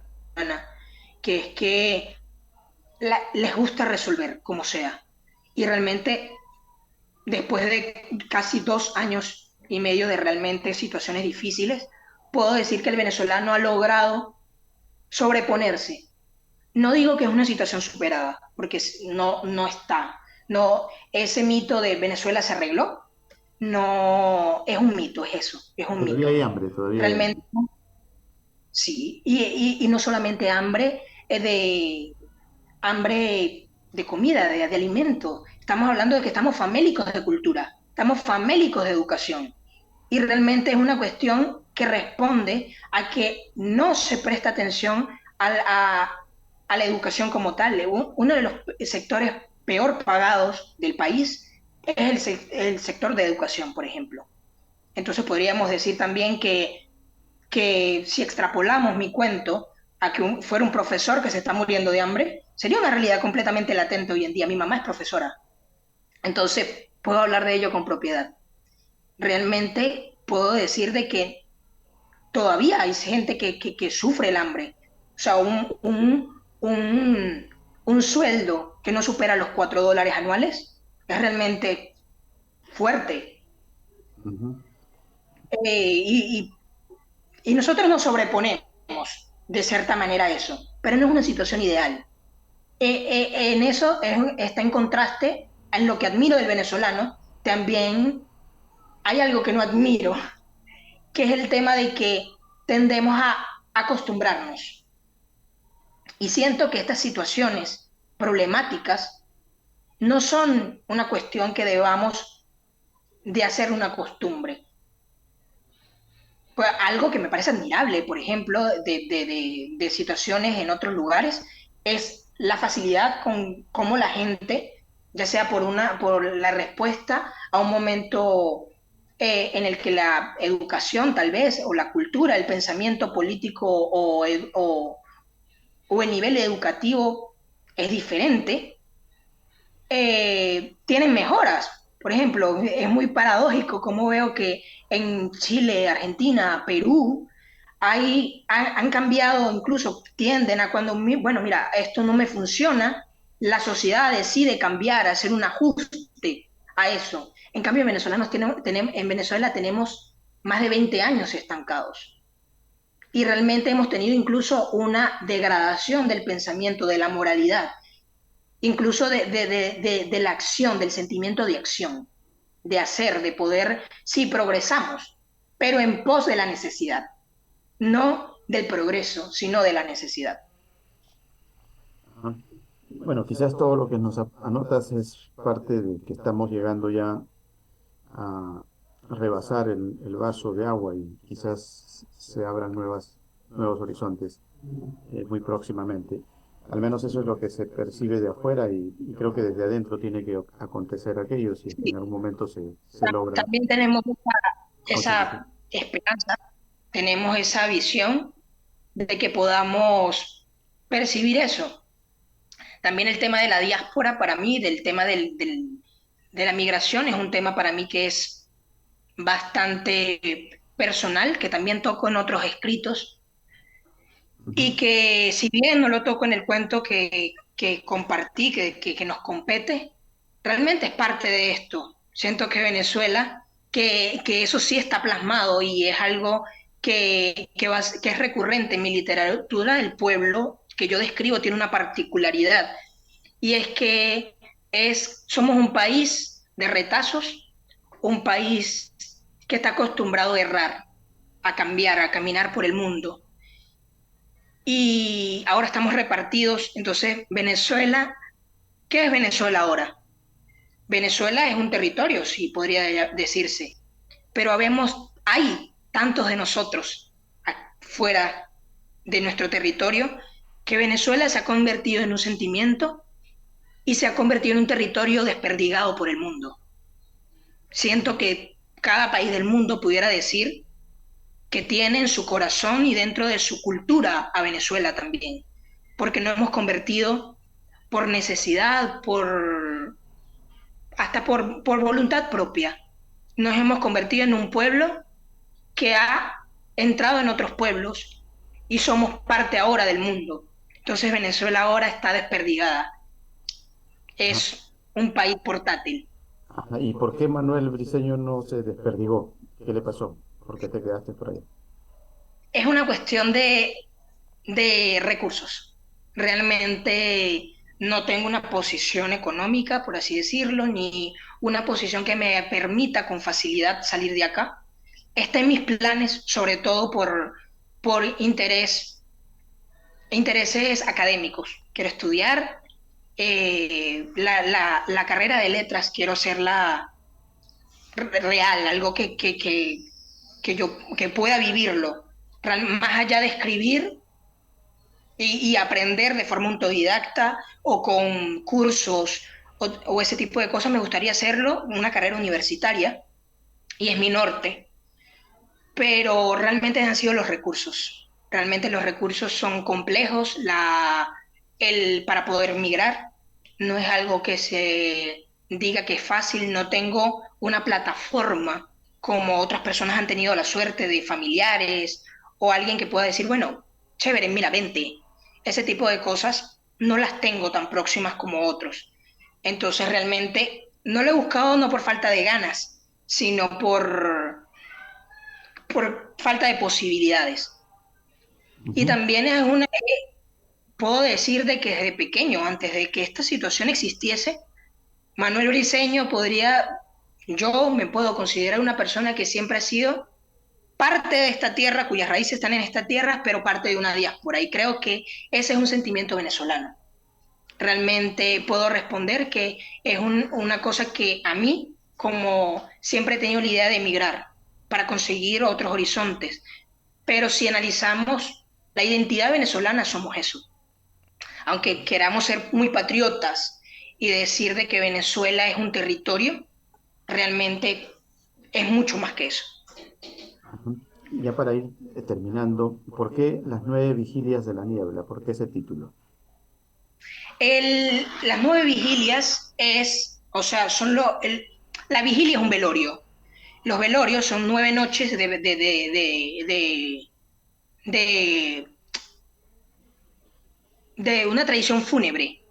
[SPEAKER 2] que es que les gusta resolver como sea. Y realmente, después de casi 2 años y medio de realmente situaciones difíciles, puedo decir que el venezolano ha logrado sobreponerse. No digo que es una situación superada, porque no está. No, ese mito de Venezuela se arregló, no es un mito, es eso, es un
[SPEAKER 1] Todavía
[SPEAKER 2] mito.
[SPEAKER 1] hay hambre, todavía hay hambre.
[SPEAKER 2] Realmente sí, y no solamente hambre, hambre de comida, de alimento. Estamos hablando de que estamos famélicos de cultura, estamos famélicos de educación. Y realmente es una cuestión que responde a que no se presta atención a la educación como tal. Uno de los sectores peor pagados del país es el sector de educación, por ejemplo. Entonces podríamos decir también que si extrapolamos mi cuento a que fuera un profesor que se está muriendo de hambre, sería una realidad completamente latente hoy en día. Mi mamá es profesora, entonces puedo hablar de ello con propiedad. Realmente puedo decir de que todavía hay gente que sufre el hambre. sea, un sueldo que no supera los $4 anuales es realmente fuerte.
[SPEAKER 1] Ujú.
[SPEAKER 2] Y, y nosotros nos sobreponemos de cierta manera a eso, pero no es una situación ideal. En eso está en contraste en lo que admiro del venezolano. También hay algo que no admiro, que es el tema de que tendemos a acostumbrarnos. Y siento que estas situaciones problemáticas no son una cuestión que debamos de hacer una costumbre. Pues algo que me parece admirable, por ejemplo, de situaciones en otros lugares, es la facilidad con cómo la gente, ya sea por la respuesta a un momento en el que la educación tal vez, o la cultura, el pensamiento político o el nivel educativo es diferente, tienen mejoras. Por ejemplo, es muy paradójico como veo que en Chile, Argentina, Perú, han cambiado, incluso tienden a cuando, bueno, mira, esto no me funciona, la sociedad decide cambiar, hacer un ajuste a eso. En cambio, en Venezuela tenemos más de 20 años estancados y realmente hemos tenido incluso una degradación del pensamiento, de la moralidad, incluso de la acción, del sentimiento de acción, de hacer, de poder, sí, progresamos, pero en pos de la necesidad, no del progreso, sino de la necesidad.
[SPEAKER 1] Ajá. Bueno, quizás todo lo que nos anotas es parte de que estamos llegando ya a rebasar el vaso de agua y quizás se abran nuevos horizontes muy próximamente. Al menos eso es lo que se percibe de afuera y creo que desde adentro tiene que acontecer aquello si es que en
[SPEAKER 2] Sí,
[SPEAKER 1] algún momento se logra
[SPEAKER 2] también tenemos
[SPEAKER 1] consecución.
[SPEAKER 2] esa esperanza, tenemos esa visión de que podamos percibir eso. También el tema de la diáspora para mí, del tema de la migración, es un tema para mí que es bastante personal, que también toco en otros escritos,
[SPEAKER 1] Ujú.
[SPEAKER 2] y que si bien no lo toco en el cuento que compartí, que nos compete, realmente es parte de esto. Siento que Venezuela, que eso sí está plasmado y es algo que es recurrente en mi literatura, el pueblo que yo describo tiene una particularidad, y es que somos un país de retazos, un país que está acostumbrado a errar, a cambiar, a caminar por el mundo. Y ahora estamos repartidos. Entonces, Venezuela, ¿qué es Venezuela ahora? Venezuela es un territorio, sí, podría decirse, pero hay tantos de nosotros fuera de nuestro territorio, que Venezuela se ha convertido en un sentimiento y se ha convertido en un territorio desperdigado por el mundo. Siento que cada país del mundo pudiera decir que tiene en su corazón y dentro de su cultura a Venezuela también, porque nos hemos convertido por necesidad, hasta por voluntad propia. Nos hemos convertido en un pueblo que ha entrado en otros pueblos y somos parte ahora del mundo. Entonces Venezuela ahora está desperdigada.
[SPEAKER 1] Ajá.
[SPEAKER 2] Es un país portátil.
[SPEAKER 1] Ajá. ¿Y por qué Manuel Briceño no se desperdigó? ¿Qué le pasó? ¿Por qué te quedaste por ahí?
[SPEAKER 2] Es una cuestión de recursos. Realmente no tengo una posición económica, por así decirlo, ni una posición que me permita con facilidad salir de acá. Está en mis planes, sobre todo por intereses académicos. Quiero estudiar la carrera de letras, quiero hacerla real, algo que pueda vivirlo. Más allá de escribir, y aprender de forma autodidacta o con cursos o ese tipo de cosas, me gustaría hacerlo, una carrera universitaria, y es mi norte, pero realmente han sido los recursos. Realmente los recursos son complejos, para poder migrar no es algo que se diga que es fácil, no tengo una plataforma como otras personas han tenido la suerte de familiares o alguien que pueda decir, bueno, chévere, mira, vente. ese tipo de cosas no las tengo tan próximas como otros. Entonces realmente no lo he buscado no por falta de ganas, sino por falta de posibilidades. Y
[SPEAKER 1] Ujú,
[SPEAKER 2] también puedo decir de que desde pequeño, antes de que esta situación existiese, Manuel Briceño yo me puedo considerar una persona que siempre ha sido parte de esta tierra, cuyas raíces están en esta tierra, pero parte de una diáspora. Y creo que ese es un sentimiento venezolano. Realmente puedo responder que es una cosa que a mí, como siempre he tenido la idea de emigrar para conseguir otros horizontes, pero si analizamos la identidad venezolana, somos eso. Aunque queramos ser muy patriotas y decir de que Venezuela es un territorio, realmente es mucho más que eso.
[SPEAKER 1] ujú. Ya para ir terminando, ¿por qué las 9 vigilias de la niebla? ¿Por qué ese título?
[SPEAKER 2] Las 9 vigilias o sea, la vigilia es un velorio. Los velorios son 9 noches de, de una tradición fúnebre,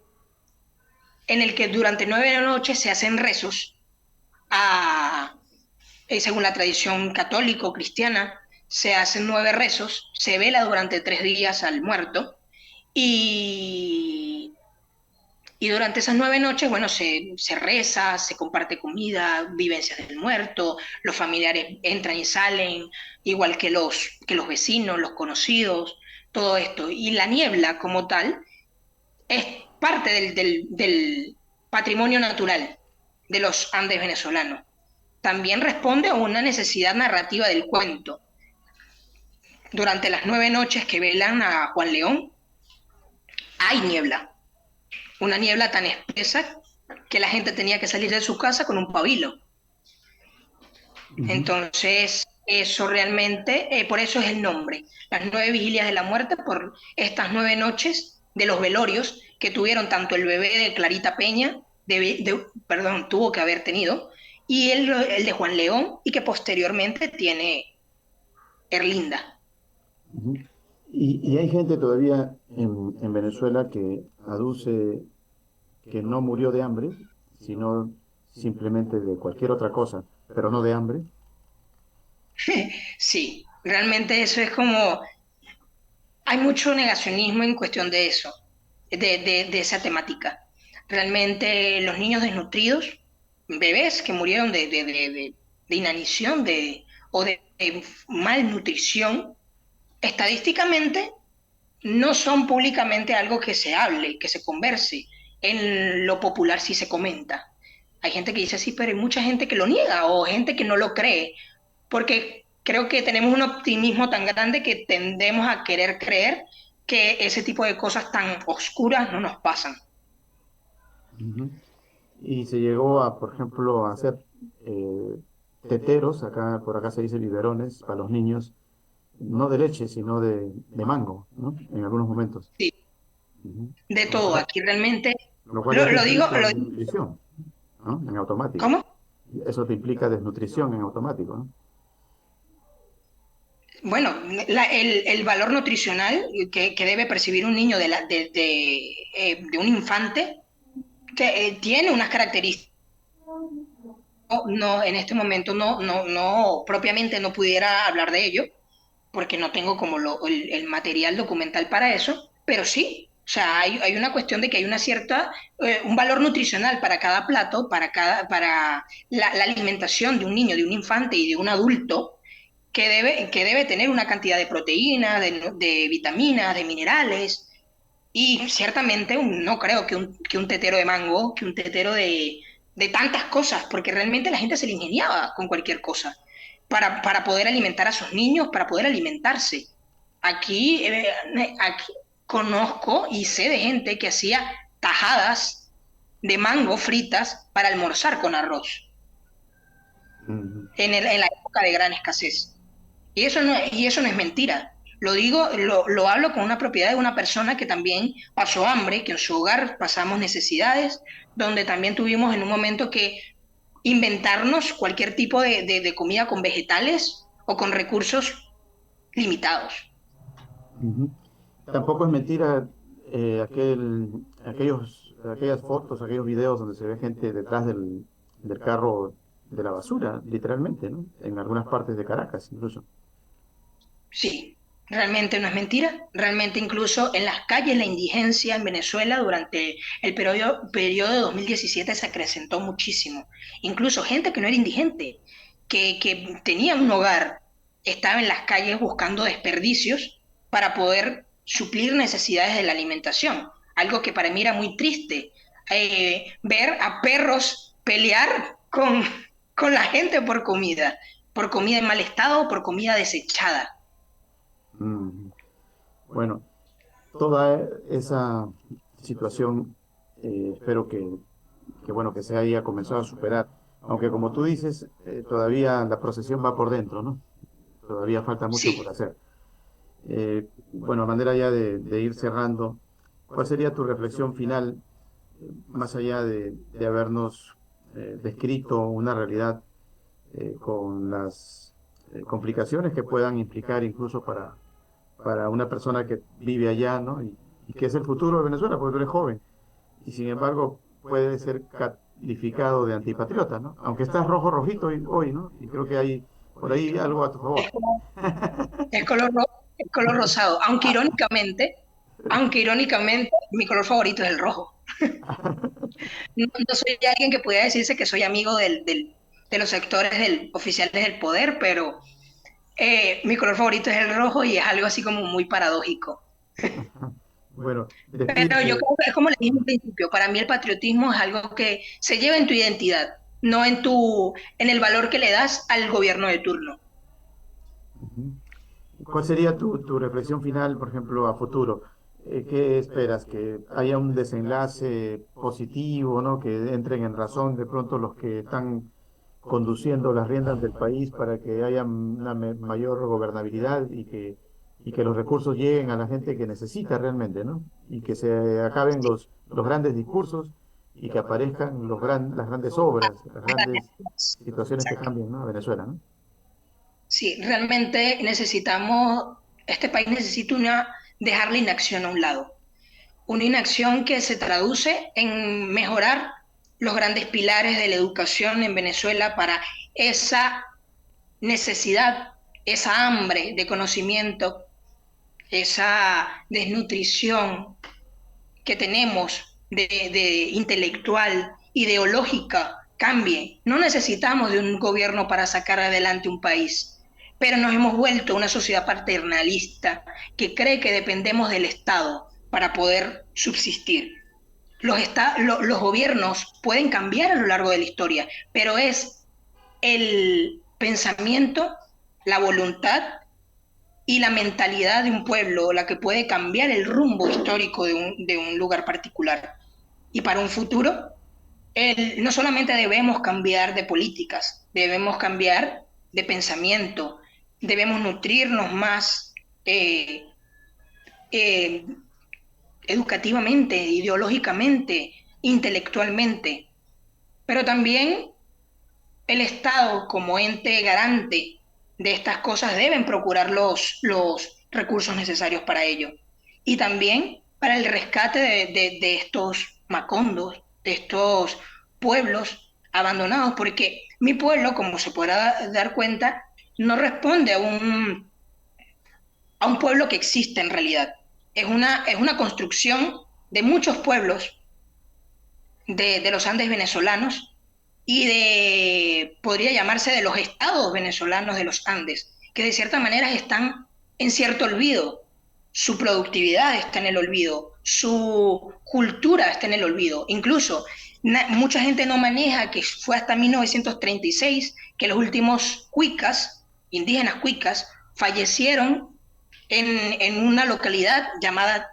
[SPEAKER 2] en el que durante 9 noches se hacen rezos a, según la tradición católica cristiana, se hacen 9 rezos, se vela durante 3 días al muerto y Y durante esas 9 noches, bueno, se reza, se comparte comida, vivencias del muerto, los familiares entran y salen, igual que los vecinos, los conocidos, todo esto. Y la niebla como tal es parte del patrimonio natural de los Andes venezolanos. También responde a una necesidad narrativa del cuento. Durante las 9 noches que velan a Juan León, hay niebla, una niebla tan espesa que la gente tenía que salir de su casa con un pabilo.
[SPEAKER 1] Ujú,
[SPEAKER 2] Entonces, eso realmente, por eso es el nombre, las 9 vigilias de la muerte, por estas 9 noches de los velorios que tuvieron tanto el bebé de Clarita Peña, perdón, tuvo que haber tenido, y el de Juan León, y que posteriormente tiene Erlinda.
[SPEAKER 1] ujú. Y hay gente todavía en Venezuela que aduce que no murió de hambre, sino simplemente de cualquier otra cosa, pero no de hambre.
[SPEAKER 2] Sí, realmente eso es como, hay mucho negacionismo en cuestión de eso, de esa temática. Realmente los niños desnutridos, bebés que murieron de inanición o de malnutrición, estadísticamente no son públicamente algo que se hable, que se converse. En lo popular sí se comenta. Hay gente que dice sí, pero hay mucha gente que lo niega o gente que no lo cree, porque creo que tenemos un optimismo tan grande que tendemos a querer creer que ese tipo de cosas tan oscuras no nos pasan.
[SPEAKER 1] Ujú. Y se llegó a, por ejemplo, a hacer eh, teteros, acá, por acá se dice biberones, para los niños, no de leche, sino de mango, ¿no? En algunos momentos.
[SPEAKER 2] Sí,
[SPEAKER 1] Ujú.
[SPEAKER 2] de todo. Aquí realmente,
[SPEAKER 1] Lo cual ya te
[SPEAKER 2] lo digo,
[SPEAKER 1] implica desnutrición, ¿no? En automático.
[SPEAKER 2] ¿cómo?
[SPEAKER 1] Eso te implica desnutrición en automático, ¿no?
[SPEAKER 2] Bueno, el valor nutricional que debe percibir un niño de un infante tiene unas características. No, en este momento no, propiamente no pudiera hablar de ello, porque no tengo como el material documental para eso, pero sí, o sea, hay una cuestión de que hay un valor nutricional para cada plato, para la alimentación de un niño, de un infante y de un adulto, que debe tener una cantidad de proteínas, de vitaminas, de minerales, y ciertamente no creo que un tetero de mango, que un tetero de tantas cosas, porque realmente la gente se le ingeniaba con cualquier cosa para poder alimentar a sus niños, para poder alimentarse. Aquí conozco y sé de gente que hacía tajadas de mango fritas para almorzar con arroz
[SPEAKER 1] Ujú.
[SPEAKER 2] en la época de gran escasez. Y eso no es mentira. Lo digo, lo hablo con una propiedad de una persona que también pasó hambre, que en su hogar pasamos necesidades, donde también tuvimos en un momento que inventarnos cualquier tipo de comida con vegetales o con recursos limitados.
[SPEAKER 1] Ujú. Tampoco es mentira aquellas fotos, aquellos videos donde se ve gente detrás del carro de la basura, literalmente, ¿no? En algunas partes de Caracas, incluso.
[SPEAKER 2] Sí, realmente no es mentira. Realmente incluso en las calles la indigencia en Venezuela durante el periodo de 2017 se acrecentó muchísimo. Incluso gente que no era indigente, que tenía un hogar, estaba en las calles buscando desperdicios para poder suplir necesidades de la alimentación. Algo que para mí era muy triste. Ver a perros pelear con la gente por comida en mal estado, por comida desechada.
[SPEAKER 1] Mm. Bueno, toda esa situación, espero bueno, que se haya comenzado a superar, aunque como tú dices, todavía la procesión va por dentro, ¿no? Todavía falta mucho por
[SPEAKER 2] Sí,
[SPEAKER 1] hacer. Bueno, a manera ya de ir cerrando, ¿cuál sería tu reflexión final, más allá de habernos descrito una realidad con las complicaciones que puedan implicar incluso para una persona que vive allá, ¿no? Y que es el futuro de Venezuela, porque tú eres joven, y sin embargo puede ser calificado de antipatriota, ¿no? Aunque estás rojo rojito hoy, ¿no? Y creo que hay por ahí algo a tu
[SPEAKER 2] es,
[SPEAKER 1] favor.
[SPEAKER 2] como- es es color rosado, aunque irónicamente, mi color favorito es el rojo. No, no soy alguien que pudiera decirse que soy amigo de los sectores oficiales del poder, pero mi color favorito es el rojo y es algo así como muy paradójico.
[SPEAKER 1] Bueno,
[SPEAKER 2] Pero yo
[SPEAKER 1] despídete.
[SPEAKER 2] creo que es como le dije al principio, para mí el patriotismo es algo que se lleva en tu identidad, no en el valor que le das al gobierno de turno.
[SPEAKER 1] Ujú. ¿Cuál sería tu reflexión final, por ejemplo, a futuro? ¿Qué esperas? ¿Que haya un desenlace positivo, ¿no? Que entren en razón de pronto los que están conduciendo las riendas del país para que haya una mayor gobernabilidad y que los recursos lleguen a la gente que necesita realmente, ¿no? Y que se acaben los grandes discursos y que aparezcan las grandes obras, las grandes situaciones que
[SPEAKER 2] Exacto.
[SPEAKER 1] cambien, ¿no? A Venezuela, ¿no?
[SPEAKER 2] Sí, realmente este país necesita dejar la inacción a un lado. Una inacción que se traduce en mejorar los grandes pilares de la educación en Venezuela para esa necesidad, esa hambre de conocimiento, esa desnutrición que tenemos de intelectual, ideológica, cambie. No necesitamos de un gobierno para sacar adelante un país, pero nos hemos vuelto una sociedad paternalista que cree que dependemos del Estado para poder subsistir. Los gobiernos pueden cambiar a lo largo de la historia, pero es el pensamiento, la voluntad y la mentalidad de un pueblo la que puede cambiar el rumbo histórico de un lugar particular. Y para un futuro, no solamente debemos cambiar de políticas, debemos cambiar de pensamiento, debemos nutrirnos más eh, eh, educativamente, ideológicamente, intelectualmente, pero también el Estado como ente garante de estas cosas deben procurar los recursos necesarios para ello. Y también para el rescate de estos macondos, de estos pueblos abandonados, porque mi pueblo, como se podrá dar cuenta, no responde a un pueblo que existe en realidad. Es una construcción de muchos pueblos de los Andes venezolanos y podría llamarse de los estados venezolanos de los Andes, que de cierta manera están en cierto olvido. Su productividad está en el olvido, su cultura está en el olvido. Incluso mucha gente no maneja que fue hasta 1936 que los últimos cuicas, indígenas cuicas, fallecieron en una localidad llamada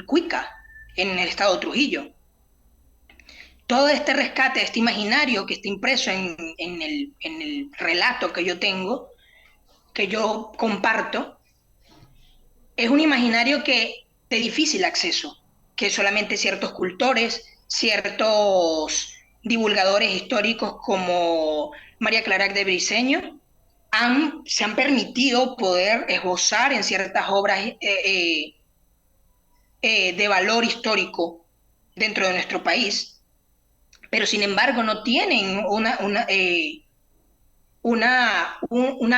[SPEAKER 2] Cuica, en el estado de Trujillo. Todo este rescate, este imaginario que está impreso en el relato que yo tengo, que yo comparto, es un imaginario de difícil acceso, que solamente ciertos cultores, ciertos divulgadores históricos como María Clara de Briceño se han permitido poder esbozar en ciertas obras de valor histórico dentro de nuestro país, pero sin embargo no tienen una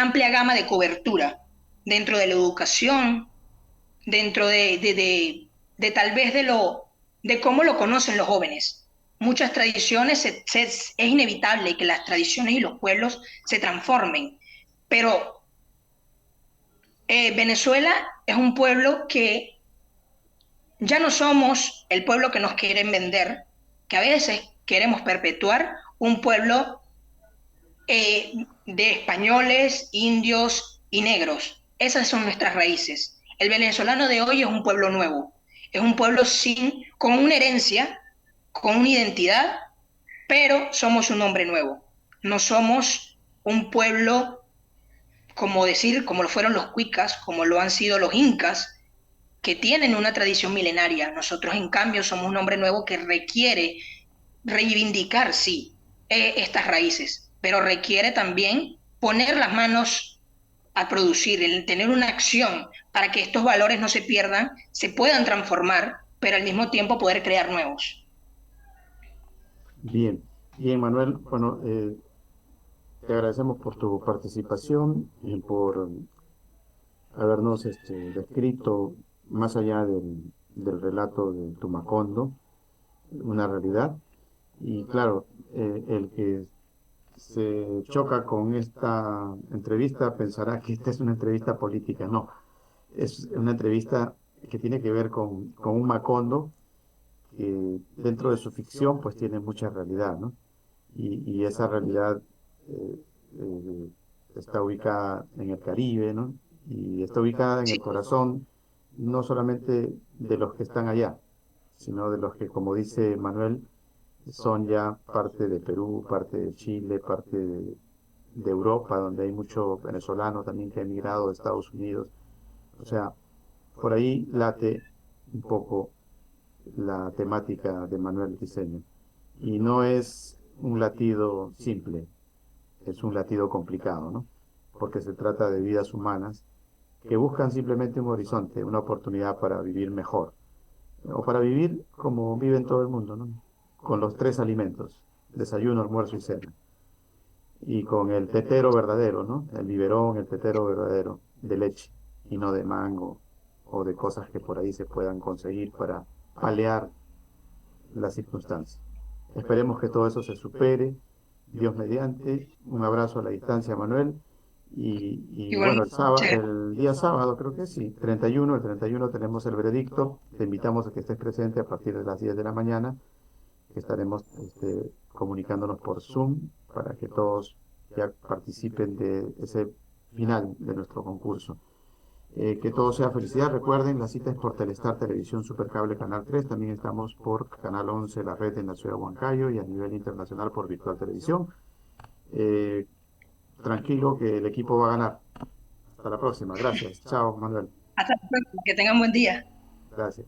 [SPEAKER 2] amplia gama de cobertura dentro de la educación, dentro de tal vez de cómo lo conocen los jóvenes. Muchas tradiciones, es inevitable que las tradiciones y los pueblos se transformen, pero Venezuela es un pueblo que ya no somos el pueblo que nos quieren vender, que a veces queremos perpetuar un pueblo de españoles, indios y negros. Esas son nuestras raíces. El venezolano de hoy es un pueblo nuevo, es un pueblo con una herencia, con una identidad, pero somos un hombre nuevo. No somos un pueblo, como decir, como lo fueron los cuicas, como lo han sido los incas, que tienen una tradición milenaria. Nosotros, en cambio, somos un hombre nuevo que requiere reivindicar, sí, estas raíces, pero requiere también poner las manos a producir, el tener una acción para que estos valores no se pierdan, se puedan transformar, pero al mismo tiempo poder crear nuevos.
[SPEAKER 1] Bien, bien, Manuel. Bueno, te agradecemos por tu participación y por habernos descrito, más allá del relato de Tumacondo, una realidad. Y claro, el que se choca con esta entrevista pensará que esta es una entrevista política. No, es una entrevista que tiene que ver con un Macondo que dentro de su ficción pues tiene mucha realidad, ¿no? Y esa realidad eh, eh, está ubicada en el Caribe, ¿no? Y está ubicada en el
[SPEAKER 2] Sí,
[SPEAKER 1] corazón no solamente de los que están allá, sino de los que, como dice Manuel, son ya parte de Perú, parte de Chile, parte de Europa, donde hay mucho venezolano también que ha emigrado de Estados Unidos. O sea, por ahí late un poco la temática de Manuel Diseño. Y no es un latido simple, es un latido complicado, ¿no? Porque se trata de vidas humanas que buscan simplemente un horizonte, una oportunidad para vivir mejor, o para vivir como vive todo el mundo, ¿no? Con los tres alimentos, desayuno, almuerzo y cena, y con el tetero verdadero, ¿no? El biberón, el tetero verdadero de leche y no de mango o de cosas que por ahí se puedan conseguir para paliar las circunstancias. Esperemos que todo eso se supere, Dios mediante. Un abrazo a la distancia, Manuel. Y
[SPEAKER 2] igual,
[SPEAKER 1] bueno,
[SPEAKER 2] muchas gracias.
[SPEAKER 1] el día sábado creo que sí, 31, el 31 tenemos el veredicto. Te invitamos a que estés presente a partir de las 10 de la mañana, que estaremos comunicándonos por Zoom para que todos ya participen de ese final de nuestro concurso. Que todo sea felicidad. Recuerden, la cita es por Telestar Televisión Supercable Canal 3. También estamos por Canal 11, la red en la ciudad de Huancayo, y a nivel internacional por Virtual Televisión. Eh, Tranquilo que el equipo va a ganar. Hasta la próxima. Gracias. Chao, Manuel.
[SPEAKER 2] Hasta luego, que tengan buen día.
[SPEAKER 1] Gracias.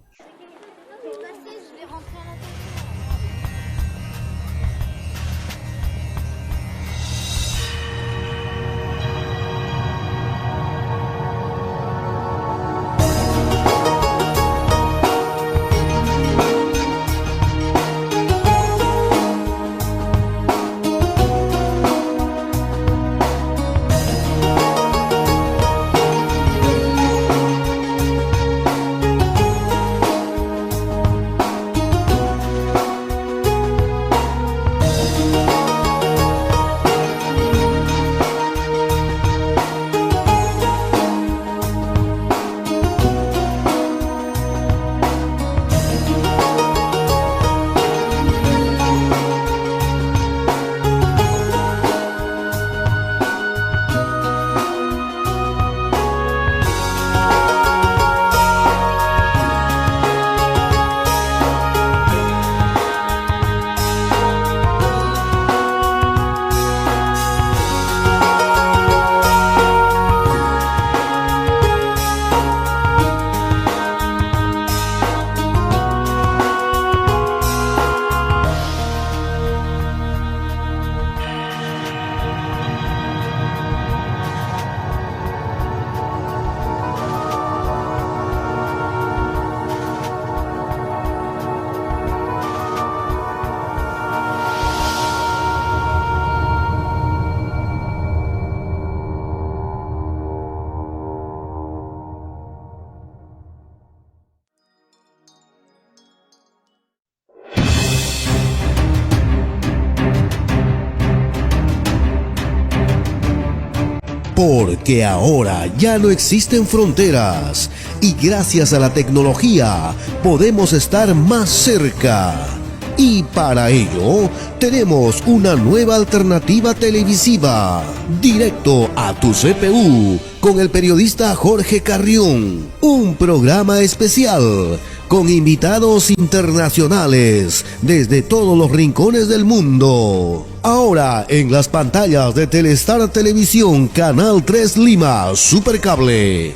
[SPEAKER 3] Porque ahora ya no existen fronteras y gracias a la tecnología podemos estar más cerca. Y para ello tenemos una nueva alternativa televisiva, Directo a tu CPU, con el periodista Jorge Carrión. Un programa especial con invitados internacionales desde todos los rincones del mundo. Ahora en las pantallas de Telestar Televisión, Canal 3 Lima, Supercable.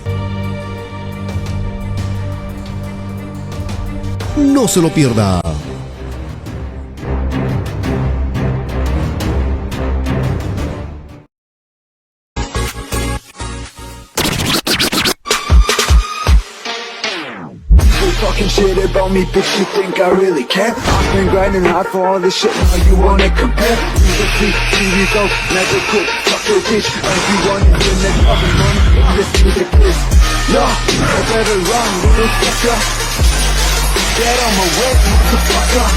[SPEAKER 3] No se lo pierda.
[SPEAKER 4] Talking shit about me, bitch, you think I really care? I've been grinding hard for all this shit, now you wanna compare? Music, TV go, never quit, fuck your bitch. Everyone in the next fucking money, this music is. No, I better run, little fucker. Get on my way, motherfucker.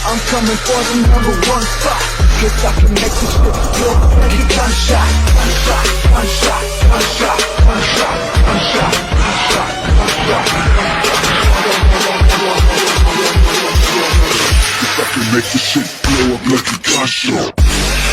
[SPEAKER 4] I'm coming for the #1 spot, cause I can make this shit look like a gunshot. Gunshot, gunshot, gunshot, gunshot, gunshot, gunshot, gunshot. If I can make this shit blow up like a gunshot.